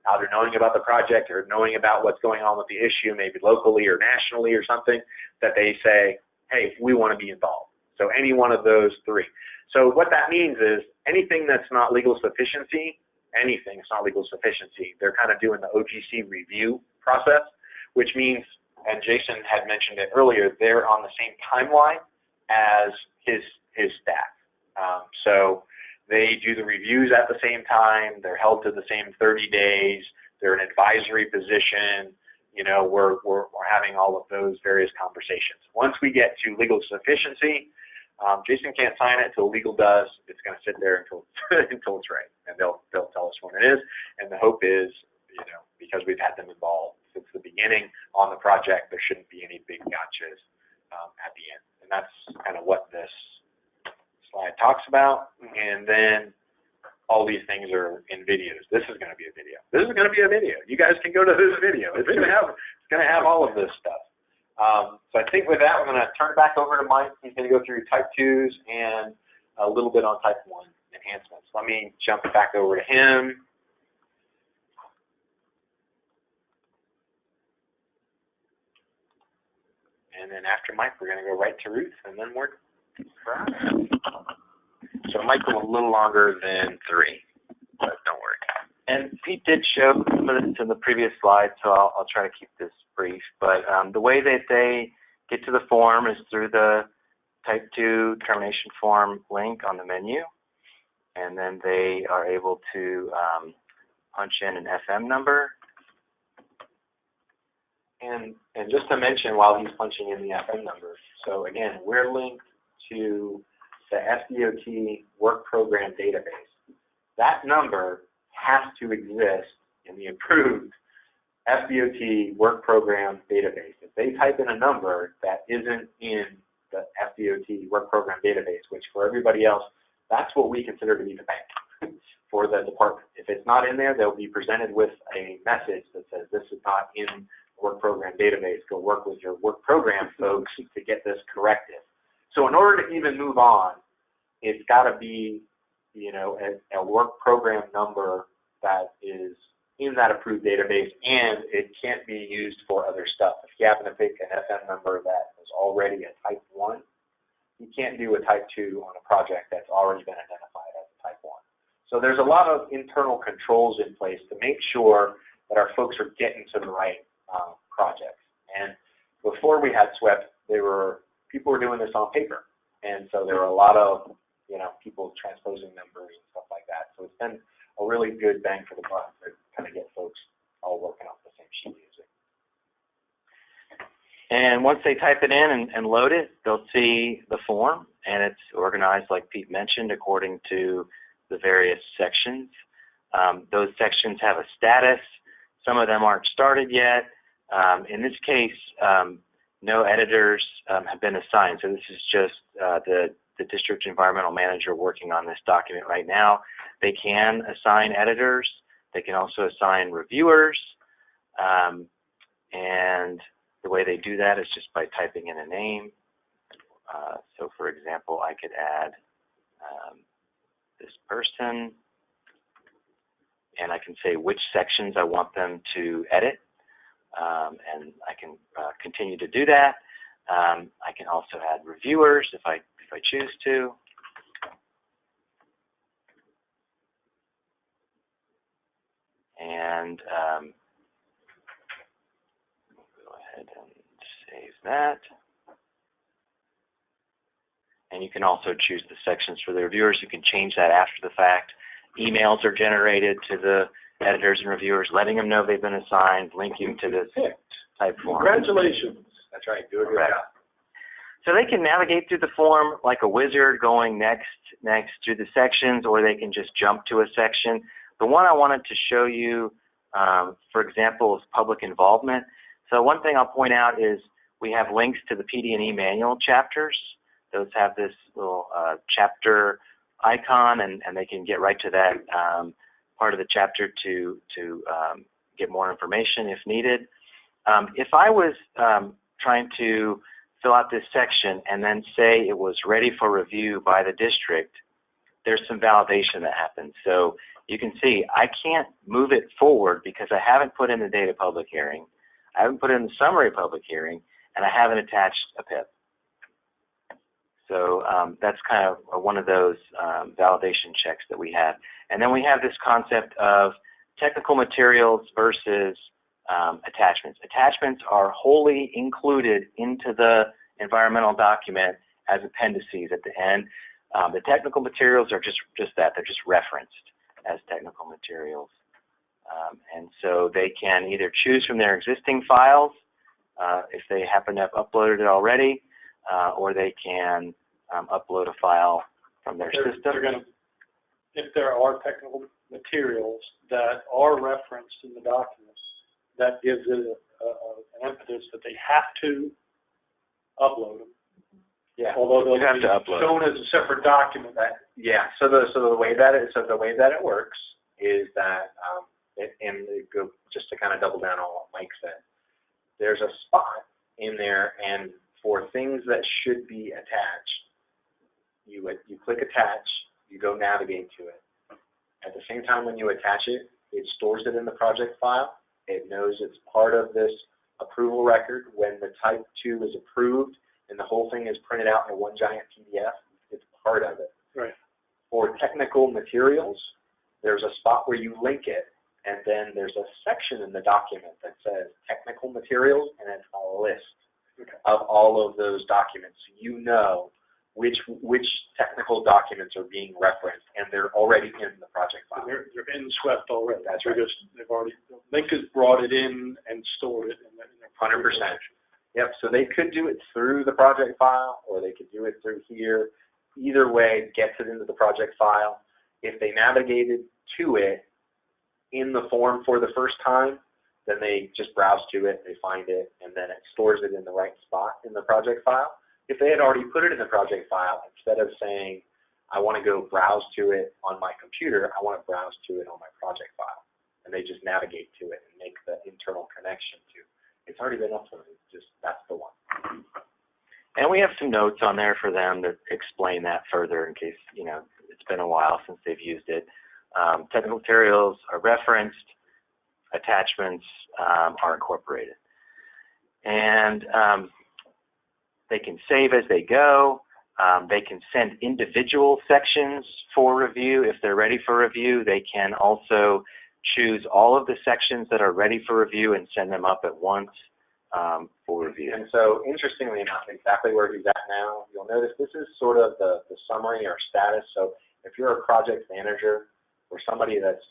either knowing about the project or knowing about what's going on with the issue, maybe locally or nationally or something, that they say, hey, we want to be involved. So any one of those 3. So what that means is anything that's not legal sufficiency, they're kind of doing the OGC review process, which means, and Jason had mentioned it earlier, they're on the same timeline as his staff. So they do the reviews at the same time. They're held to the same 30 days. They're an advisory position. We're having all of those various conversations. Once we get to legal sufficiency, Jason can't sign it until legal does. It's going to sit there until it's right, and they'll tell us when it is. And the hope is, because we've had them involved since the beginning on the project, there shouldn't be any big gotchas at the end. And that's kind of what this slide talks about. And then all these things are in videos. This is going to be a video. You guys can go to this video. It's going to have all of this stuff. So I think with that, we're going to turn it back over to Mike. He's going to go through type 2s and a little bit on type 1 enhancements. Let me jump back over to him. And then after Mike, we're going to go right to Ruth, and then we're so Mike was a little longer than 3, but don't worry. And Pete did show some of this in the previous slide, so I'll try to keep this brief. But the way that they get to the form is through the Type 2 termination form link on the menu, and then they are able to punch in an FM number. And just to mention while he's punching in the FM number, so again, we're linked to the FDOT work program database, that number has to exist in the approved FDOT work program database. If they type in a number that isn't in the FDOT work program database, which for everybody else, that's what we consider to be the bank for the department. If it's not in there, they'll be presented with a message that says this is not in the work program database. Go work with your work program folks to get this corrected. So in order to even move on, it's got to be, you know, a work program number that is in that approved database, and it can't be used for other stuff. If you happen to pick an FM number that is already a type 1, you can't do a type 2 on a project that's already been identified as a type 1. So there's a lot of internal controls in place to make sure that our folks are getting to the right projects. And before we had SWEP, people were doing this on paper. And so there were a lot of, you know, people transposing numbers and stuff like that. So it's been a really good bang for the buck to kind of get folks all working off the same sheet music. And once they type it in and load it, they'll see the form, and it's organized, like Pete mentioned, according to the various sections. Those sections have a status. Some of them aren't started yet. In this case, no editors have been assigned. So this is just the district environmental manager working on this document right now. They can assign editors. They can also assign reviewers. And the way they do that is just by typing in a name. So for example, I could add this person, and I can say which sections I want them to edit, and I can continue to do that. I can also add reviewers if I choose to. And go ahead and save that. And you can also choose the sections for the reviewers. You can change that after the fact. Emails are generated to the editors and reviewers, letting them know they've been assigned, linking to this type form. Congratulations. That's right. Do a good job. So they can navigate through the form like a wizard, going next through the sections, or they can just jump to a section. The one I wanted to show you, for example, is public involvement. So one thing I'll point out is we have links to the PD&E manual chapters. Those have this little chapter icon, and they can get right to that part of the chapter to get more information if needed. If I was trying to fill out this section and then say it was ready for review by the district, there's some validation that happens. So you can see I can't move it forward because I haven't put in the date of public hearing, I haven't put in the summary public hearing, and I haven't attached a PIP. So that's kind of one of those validation checks that we have. And then we have this concept of technical materials versus attachments. Attachments are wholly included into the environmental document as appendices at the end. The technical materials are just that. They're just referenced as technical materials. And so they can either choose from their existing files if they happen to have uploaded it already, or they can upload a file from their system. If there are technical materials that are referenced in the document, that gives it an impetus that they have to upload them. Yeah. Although they'll have be to upload. shown as a separate document. So the way that it works is that just to kind of double down on what Mike said, there's a spot in there, and for things that should be attached, you click attach, you go navigate to it. At the same time, when you attach it, it stores it in the project file. It knows it's part of this approval record. When the type 2 is approved and the whole thing is printed out in one giant PDF, it's part of it. Right. For technical materials, there's a spot where you link it, and then there's a section in the document that says technical materials, and it's a list of all of those documents. So you know which technical documents are being referenced, and they're already in the project file. They're in SWEPT already. That's right. They've already, Link has brought it in and stored it in their 100%. Yep, so they could do it through the project file, or they could do it through here. Either way, gets it into the project file. If they navigated to it in the form for the first time, then they just browse to it, they find it, and then it stores it in the right spot in the project file. If they had already put it in the project file, instead of saying, I want to go browse to it on my computer, I want to browse to it on my project file. And they just navigate to it and make the internal connection to it. It's already been uploaded, just that's the one. And we have some notes on there for them that explain that further in case, it's been a while since they've used it. Technical materials are referenced, attachments are incorporated. And they can save as they go. They can send individual sections for review. If they're ready for review, they can also choose all of the sections that are ready for review and send them up at once for review. And so, interestingly enough, exactly where he's at now, you'll notice this is sort of the summary or status. So if you're a project manager or somebody that's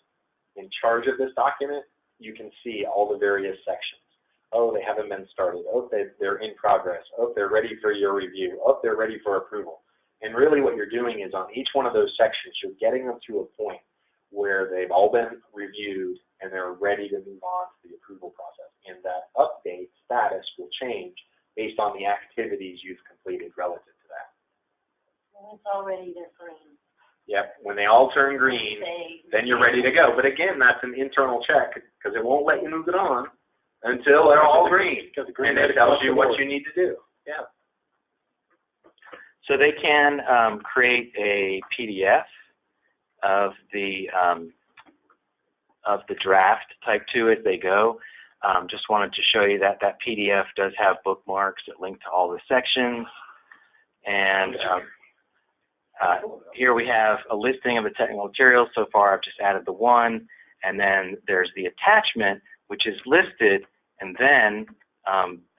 in charge of this document, you can see all the various sections. Oh, they haven't been started. Oh, they're in progress. Oh, they're ready for your review. Oh, they're ready for approval. And really what you're doing is on each one of those sections, you're getting them to a point where they've all been reviewed and they're ready to move on to the approval process. And that update status will change based on the activities you've completed relative to that. When it's already they're green. Yep, when they all turn green, then you're ready to go. But again, that's an internal check because it won't let you move it on until they're all green. And it tells you what you need to do. Yeah. So they can create a PDF of the draft, type to as they go. Just wanted to show you that PDF does have bookmarks that link to all the sections. And here we have a listing of the technical materials. So far I've just added the one, and then there's the attachment, which is listed, and then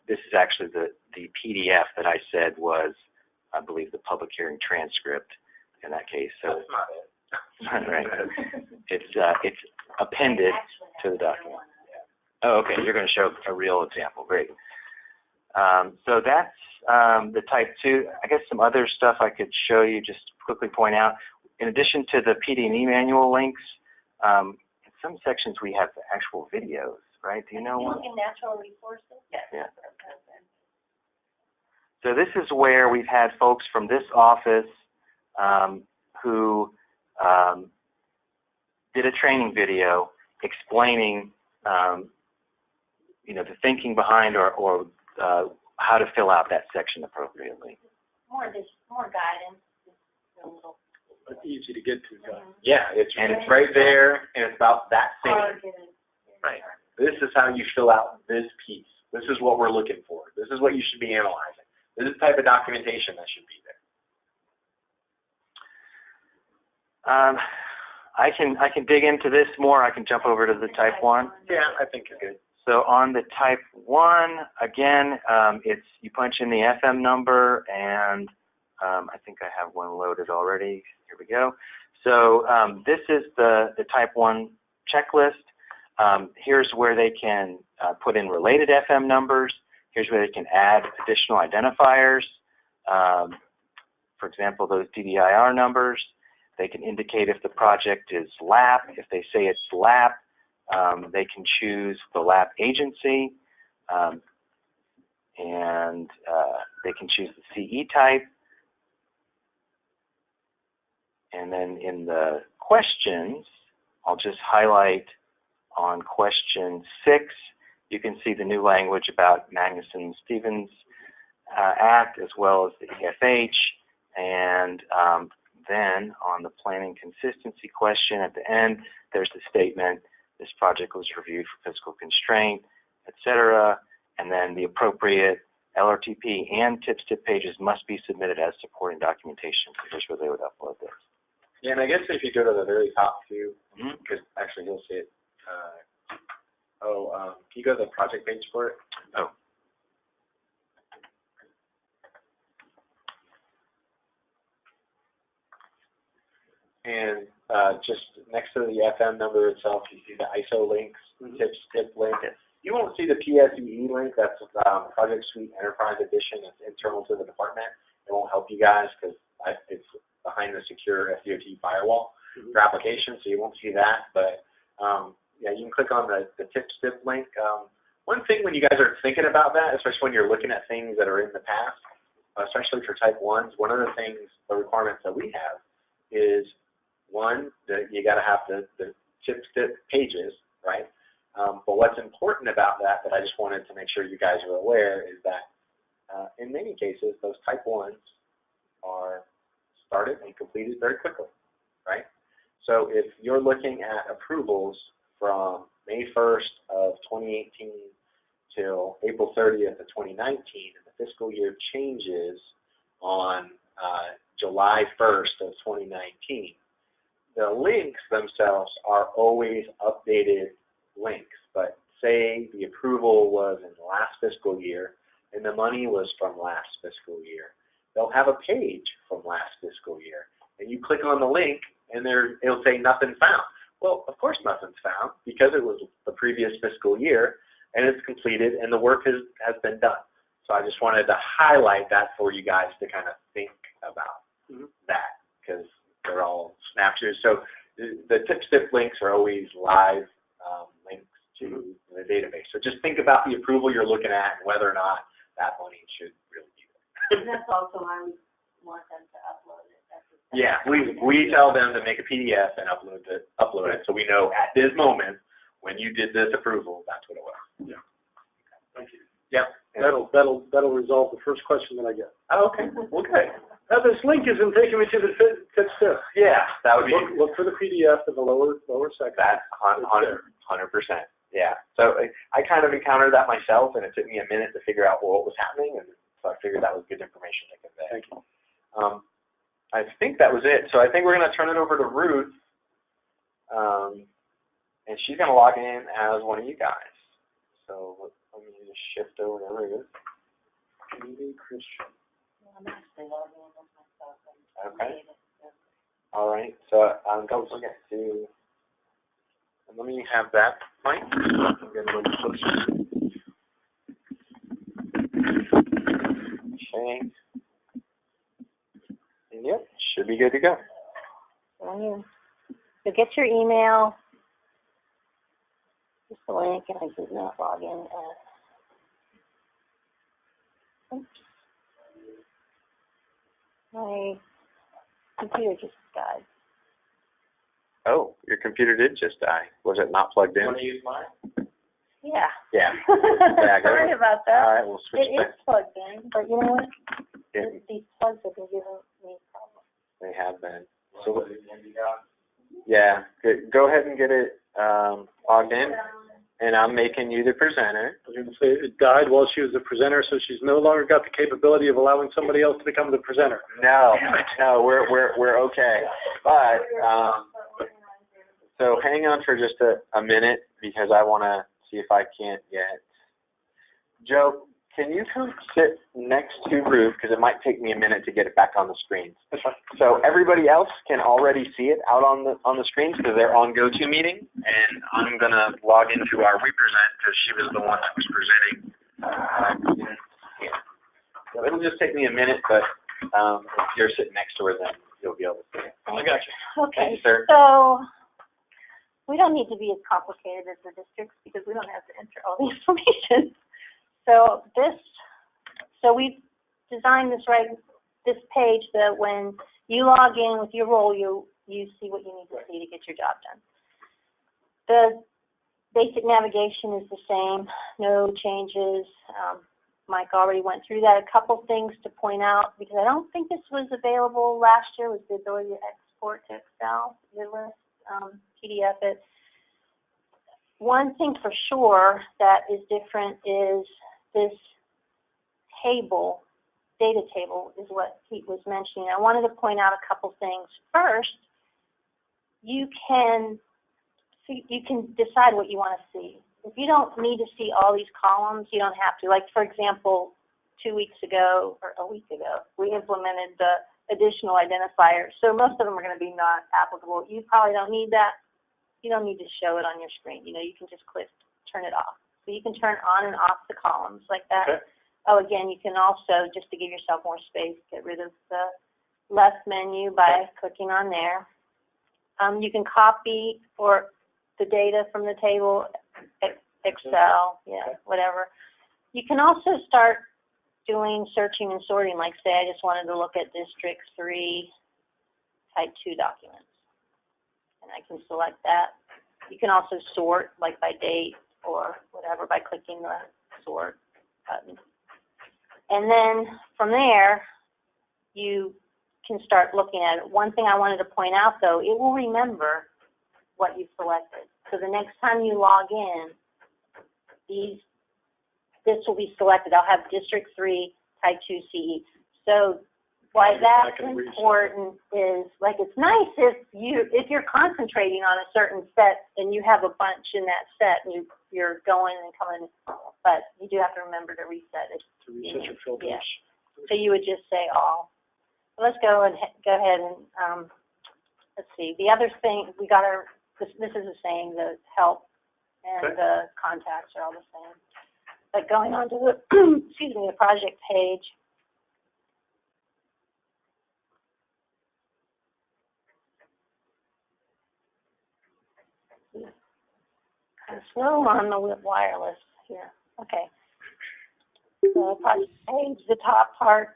this is actually the PDF that I said was, I believe, the public hearing transcript in that case. So that's not it. Right. It's appended to the document. Oh, okay. You're going to show a real example. Great. So that's the type 2. I guess some other stuff I could show you, just quickly point out. In addition to the PD&E manual links, in some sections we have actual videos, right? Do you know one? In natural resources? Yes. Yeah. So this is where we've had folks from this office who did a training video explaining, the thinking behind or how to fill out that section appropriately. More guidance. But easy to get to. Yeah, it's right there, and it's about that same. Right. This is how you fill out this piece. This is what we're looking for. This is what you should be analyzing. This is the type of documentation that should be there. I can dig into this more. I can jump over to the type 1. Yeah, I think you're good. So on the type 1, again, it's you punch in the FM number, and I think I have one loaded already. Here we go. So this is the type 1 checklist. Here's where they can put in related FM numbers. Here's where they can add additional identifiers. For example, those DDIR numbers. They can indicate if the project is LAP. If they say it's LAP, they can choose the LAP agency, and they can choose the CE type. And then in the questions, I'll just highlight on question 6. You can see the new language about Magnuson-Stevens Act as well as the EFH, and then on the planning consistency question at the end, there's the statement, this project was reviewed for fiscal constraint, etc. And then the appropriate LRTP and TIP pages must be submitted as supporting documentation. So here's where they would upload this. Yeah, and I guess if you go to the very top too, because actually you'll see it. Can you go to the project page for it? Oh. And just next to the FM number itself, you see the ISO links, TIP link. You won't see the PSEE link. That's Project Suite Enterprise Edition. It's internal to the department. It won't help you guys because it's behind the secure FDOT firewall for applications, so you won't see that. But yeah, you can click on the tip-stip link. One thing when you guys are thinking about that, especially when you're looking at things that are in the past, especially for type 1s, one of the things, the requirements that we have is, one, that you got to have the tip-stip pages, right? But what's important about that I just wanted to make sure you guys are aware is that in many cases, those type 1s are started and completed very quickly, right? So if you're looking at approvals from May 1st of 2018 till April 30th of 2019, and the fiscal year changes on July 1st of 2019, the links themselves are always updated links. But say the approval was in the last fiscal year and the money was from last fiscal year, they'll have a page from last fiscal year. And you click on the link and it'll say nothing found. Well, of course nothing's found because it was the previous fiscal year and it's completed and the work has been done. So I just wanted to highlight that for you guys to kind of think about that because they're all snapshots. So the tip-stip links are always live links to the database. So just think about the approval you're looking at and whether or not that money should really be there. And that's also why we want them to upload it. Yeah, we tell them to make a PDF and upload it so we know at this moment when you did this approval, that's what it was. Yeah. Thank you. Yep. That'll resolve the first question that I get. Oh, okay. Well, good. Now this link isn't taking me to the tip-stip. Yeah, that would be. Look for the PDF in the lower section. That's 100%. Yeah. So I kind of encountered that myself, and it took me a minute to figure out what was happening, and so I figured that was good information to convey. Thank you. I think that was it. So I think we're going to turn it over to Ruth, and she's going to log in as one of you guys. So let me just shift over to Ruth. Christian. I'm actually logging in with myself. Okay. All right. So don't forget to. Let me have that mic. Get a little closer. Okay. And yep, should be good to go. So get your email, just the link, and I did not log in. My computer just died. Oh, your computer did just die. Was it not plugged in? Want to use mine? Yeah. Yeah. Sorry about that. All right, we'll switch It back. is plugged in, but you know what? Yeah. These plugs have been giving me problems. They have been. So, yeah, good. Go ahead and get it logged in, and I'm making you the presenter. I was going to say it died while she was the presenter, so she's no longer got the capability of allowing somebody else to become the presenter. No, we're okay. But so hang on for just a minute because I want to see if I can't get Joe. Can you come sit next to Ruth because it might take me a minute to get it back on the screens. So everybody else can already see it out on the screens because they're on GoToMeeting, and I'm gonna log into our represent because she was the one that was presenting. Yeah. So it'll just take me a minute, but if you're sitting next to her, then you'll be able to see it. I got you. Okay. Thank you, sir. So we don't need to be as complicated as the districts because we don't have to enter all the information. So we've designed this page that when you log in with your role, you see what you need to see to get your job done. The basic navigation is the same, no changes. Mike already went through that. A couple things to point out because I don't think this was available last year was the ability to export to Excel, your list, PDF it. One thing for sure that is different is this table, data table, is what Pete was mentioning. I wanted to point out a couple things. First, you can decide what you want to see. If you don't need to see all these columns, you don't have to. Like, for example, 2 weeks ago, or a week ago, we implemented the additional identifiers. So most of them are going to be not applicable. You probably don't need that. You don't need to show it on your screen. You know, you can just click, turn it off. So So you can turn on and off the columns like that. Okay. Oh, again, you can also, just to give yourself more space, get rid of the left menu by clicking on there. You can copy the data from the table, Excel, whatever. You can also start doing searching and sorting, like say I just wanted to look at District 3 Type 2 documents. And I can select that. You can also sort, like by date or whatever, by clicking the sort button. And then from there, you can start looking at it. One thing I wanted to point out, though, it will remember what you selected. So the next time you log in, this will be selected. I'll have District 3 Type 2 CE. So why that's important is, like, it's nice if you're concentrating on a certain set and you have a bunch in that set and you're going and coming, but you do have to remember to reset it. To reset your filters. Yeah. So you would just say all. Let's go ahead and let's see. The other thing we got this is the same. The help and the contacts are all the same. But going on to the the project page. Kind of slow on the wireless here. Okay. So project page, the top part,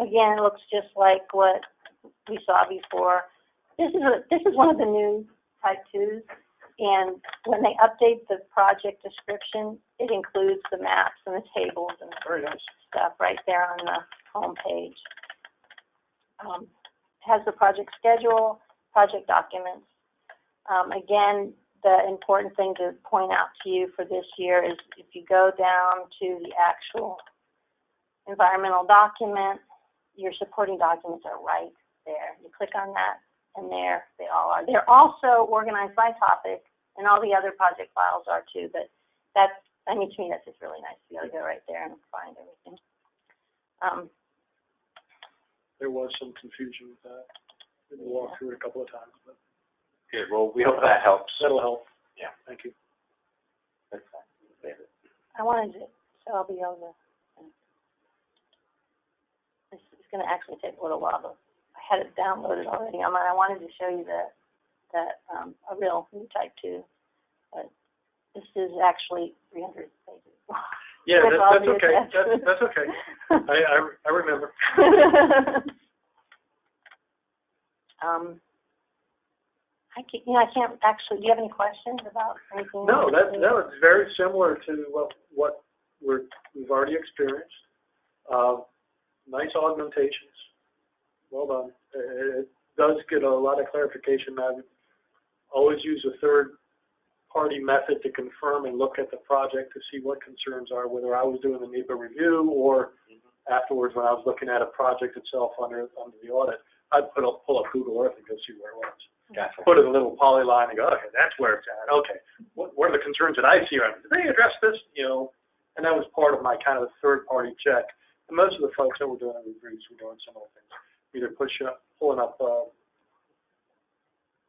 again, looks just like what we saw before. This is one of the new Type 2s, and when they update the project description, it includes the maps and the tables and stuff right there on the home page. It has the project schedule, project documents. Again, the important thing to point out to you for this year is if you go down to the actual environmental document, your supporting documents are right there. You click on that, and there they all are. They're also organized by topic, and all the other project files are too, but to me, that's just really nice to be able to go right there and find everything. There was some confusion with that. We walked through it a couple of times, but. Good. Well, we hope that helps. That'll help. Yeah. Thank you. That's fine. I wanted to, so I'll be able to. It's going to actually take a little while, but I had it downloaded already. I wanted to show you a real new Type 2, but this is actually 300 pages. Yeah, that's okay. That's okay. I remember. I can't actually. Do you have any questions about anything? No, it's very similar to what we've already experienced. Nice augmentations. Well done. It does get a lot of clarification. I would always use a third-party method to confirm and look at the project to see what concerns are, whether I was doing the NEPA review or afterwards when I was looking at a project itself under the audit. I'd pull up Google Earth and go see where it was. Gotcha. Put in a little polyline and go, okay, that's where it's at. Okay, what are the concerns that I see? Did they address this? And that was part of my kind of third-party check. And most of the folks that were doing it were doing similar things, either pulling up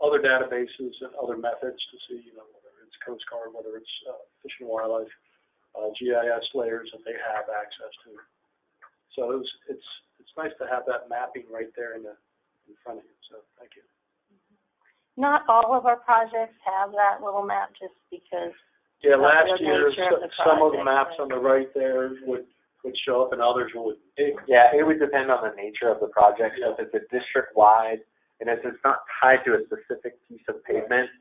other databases and other methods to see, whether it's Coast Guard, whether it's Fish and Wildlife, GIS layers that they have access to. So it's nice to have that mapping right there in front of you. So thank you. Not all of our projects have that little map just because. Yeah, last year some of the maps on the right there would show up and others wouldn't. It would depend on the nature of the project. So if it's a district-wide and if it's not tied to a specific piece of pavement,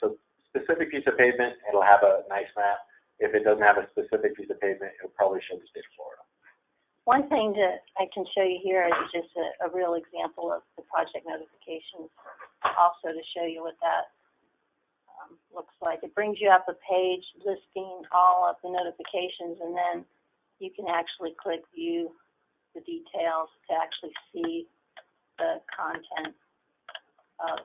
so specific piece of pavement, it'll have a nice map. If it doesn't have a specific piece of pavement, it'll probably show the state of Florida. One thing that I can show you here is just a real example of the project notifications, also to show you what that looks like. It brings you up a page listing all of the notifications, and then you can actually click view the details to actually see the content of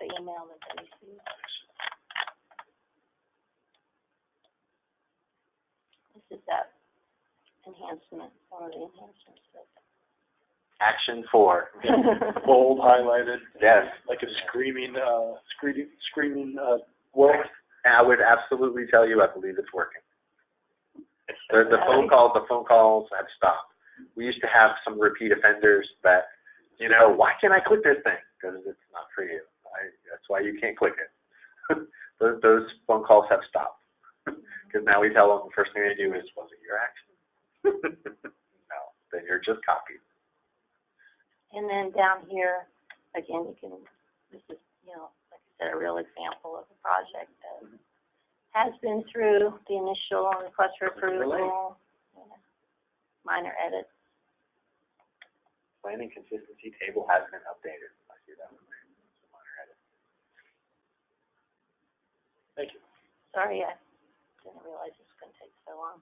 the email that they received. This is that enhancement, one of the enhancements. Action 4. Bold, highlighted. Yes. Like a screaming world. And I would absolutely tell you, I believe it's working. The phone calls have stopped. We used to have some repeat offenders that, you know, why can't I click this thing? Because it's not for you. That's why you can't click it. those phone calls have stopped. Because now we tell them the first thing they do is, was it your action? No, then you're just copied. And then down here, again, this is, you know, like I said, a real example of a project that has been through the initial request for approval, minor edits. Planning consistency table has been updated. I see that one there. Some minor edits. Thank you. Sorry, I didn't realize it was going to take so long.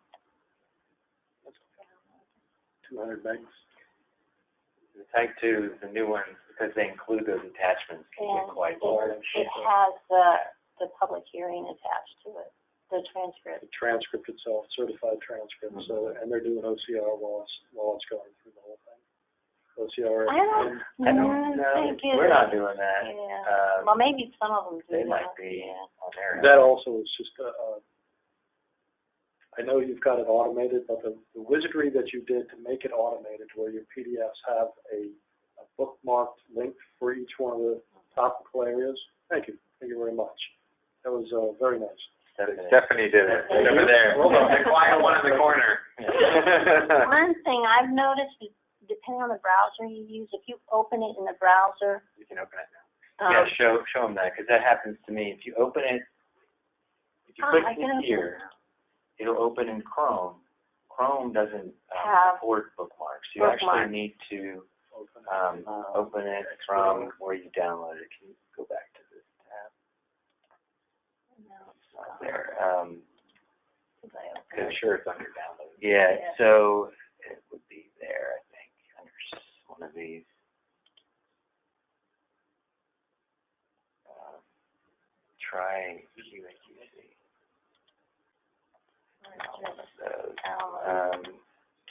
200 megs. The type 2, the new ones, because they include those attachments, can get quite large. It has the public hearing attached to it, the transcript. The transcript itself, certified transcript, so, and they're doing OCR while it's going through the whole thing. OCR. I don't think We're not doing that. Yeah. Well, maybe some of them do. They might be on there. That also is just, I know you've got it automated, but the wizardry that you did to make it automated, where your PDFs have a bookmarked link for each one of the topical areas. Thank you very much. That was very nice. Stephanie did it. Over there. The quiet one in the corner. One thing I've noticed is, depending on the browser you use, if you open it in the browser, You can open it now. Yeah, show them that, because that happens to me. If you open it, if you click here, it'll open in Chrome. Chrome doesn't support bookmarks. You actually need to open it from where you download it. Can you go back to this tab? No, It's not there. Sure, it's under download. Yeah, so it would be there, I think, under one of these. Try QAQC.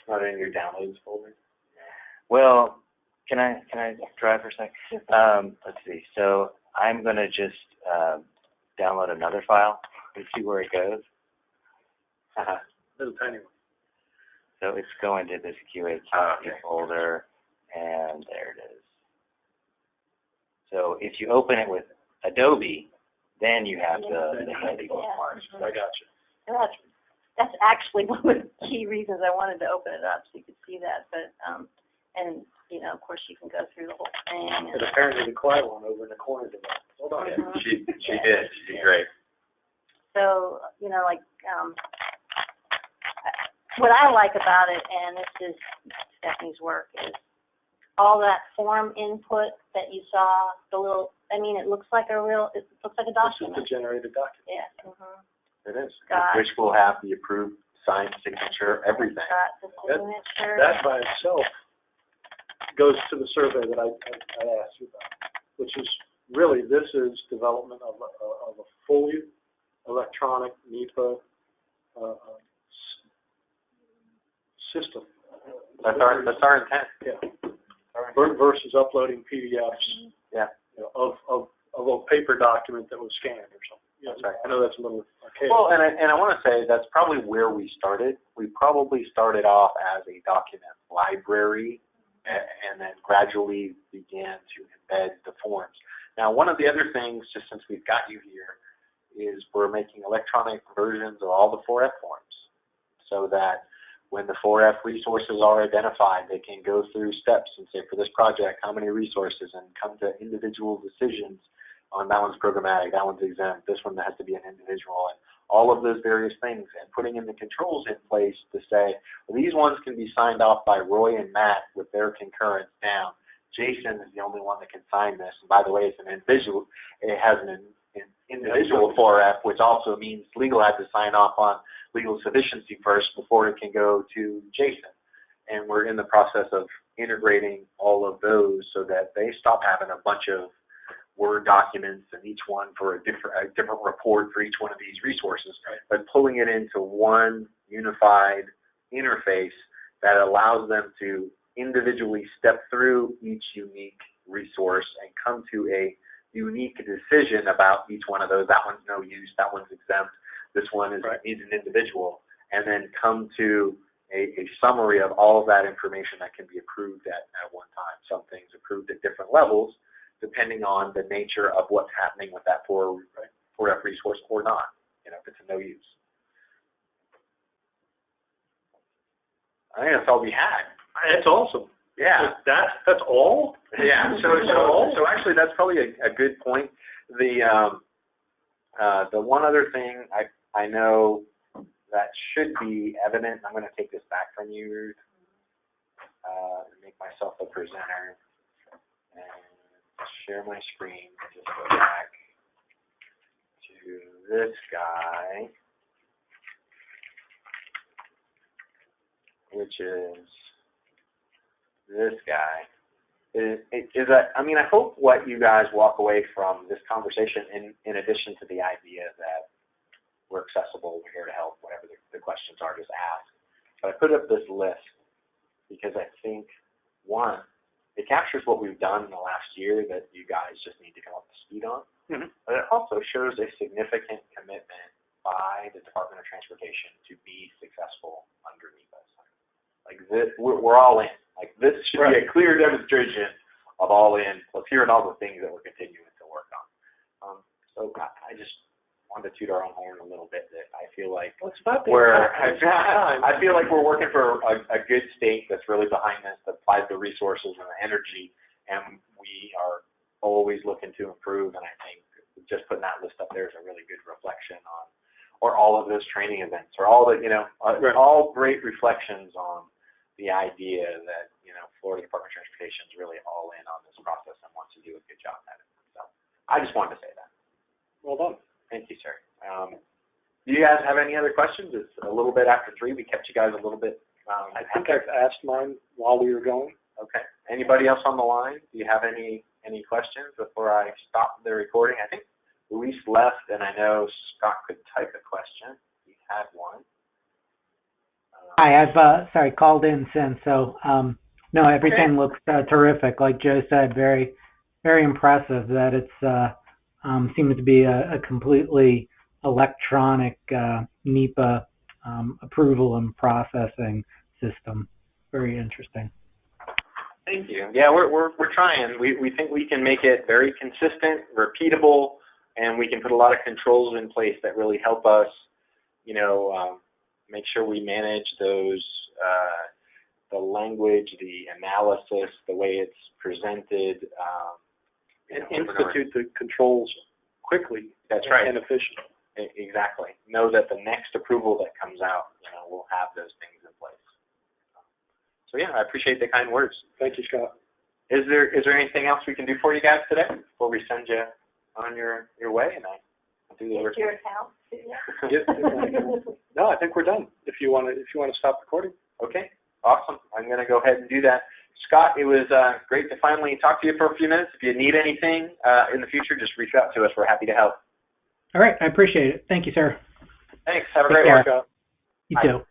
Not in your downloads folder. Well, can I try for a second? Let's see. So I'm going to just download another file and see where it goes. Little tiny one. So it's going to this QAQC folder, and there it is. So if you open it with Adobe, then you have the handy bookmarks. I got you. That's actually one of the key reasons I wanted to open it up, so you could see that. But and you know, of course, you can go through the whole thing. But apparently, the quiet one over in the corner did that. Hold on. Yeah, she did. She did great. So you know, like what I like about it, and this is Stephanie's work, is all that form input that you saw. The little, I mean, it looks like a document. This is the generated document. Yeah. It is. Which will have the approved signed signature, everything. Got the signature. That by itself goes to the survey that I asked you about, which is really, this is development of a fully electronic NEPA system. That's our intent. Yeah. Versus uploading PDFs. Yeah. You know, of a paper document that was scanned or something. That's right. I know that's a little archaic. Well, and I want to say that's probably where we started. We probably started off as a document library and then gradually began to embed the forms. Now, one of the other things, just since we've got you here, is we're making electronic versions of all the 4F forms so that when the 4F resources are identified, they can go through steps and say, for this project, how many resources, and come to individual decisions on that one's programmatic, that one's exempt, this one has to be an individual, and all of those various things, and putting in the controls in place to say, well, these ones can be signed off by Roy and Matt with their concurrence down. Jason is the only one that can sign this, and by the way, it's an individual. It has an individual 4F, which also means legal had to sign off on legal sufficiency first before it can go to Jason. And we're in the process of integrating all of those so that they stop having a bunch of Word documents and each one for a different report for each one of these resources, but pulling it into one unified interface that allows them to individually step through each unique resource and come to a unique decision about each one of those. That one's no use, that one's exempt, this one is needs an individual, and then come to a summary of all of that information that can be approved at one time. Some things approved at different levels, depending on the nature of what's happening with that 4F resource or not, if it's a no use. I think that's all we had. That's awesome. Yeah. That's all? Yeah. So actually, that's probably a good point. The one other thing I know that should be evident, I'm going to take this back from you, Ruth, and make myself a presenter, and share my screen, and just go back to this guy, which is this guy. I hope what you guys walk away from this conversation, in addition to the idea that we're accessible, we're here to help, whatever the questions are, just ask. But I put up this list because I think, one, it captures what we've done in the last year that you guys just need to come up to speed on. Mm-hmm. But it also shows a significant commitment by the Department of Transportation to be successful under NEPA. Like this, we're all in. Like this should be a clear demonstration of all in. Let's hear all the things that we're continuing to work on. So I just wanted to toot our own horn a little bit. That I feel like I feel like we're working for a good state that's really behind this, that applies the resources and the energy, and we are always looking to improve. And I think just putting that list up there is a really good reflection on, or all of those training events, or all the all great reflections on the idea that Florida Department of Transportation is really all in on this process and wants to do a good job at it. So I just wanted to say that. Well done. Thank you, sir. Do you guys have any other questions? It's a little bit after 3. We kept you guys a little bit. I think I've asked mine while we were going. Okay. Anybody else on the line? Do you have any questions before I stop the recording? I think Luis left, and I know Scott could type a question. He had one. Hi, I've called in since. So no, everything looks terrific. Like Joe said, very, very impressive. That it's seems to be a completely electronic NEPA approval and processing system. Very interesting. Thank you. Yeah, we're trying. We think we can make it very consistent, repeatable, and we can put a lot of controls in place that really help us, make sure we manage those, the language, the analysis, the way it's presented. And institute the controls quickly. That's right. And efficiently. Exactly. Know that the next approval that comes out, will have those things in place. So yeah, I appreciate the kind words. Thank you, Scott. Is there anything else we can do for you guys today before we send you on your way? And I do the Is your account? No, I think we're done. If you want to stop recording. Okay. Awesome. I'm going to go ahead and do that. Scott, it was great to finally talk to you for a few minutes. If you need anything in the future, just reach out to us. We're happy to help. All right. I appreciate it. Thank you, sir. Thanks. Have a great one, Scott. You too.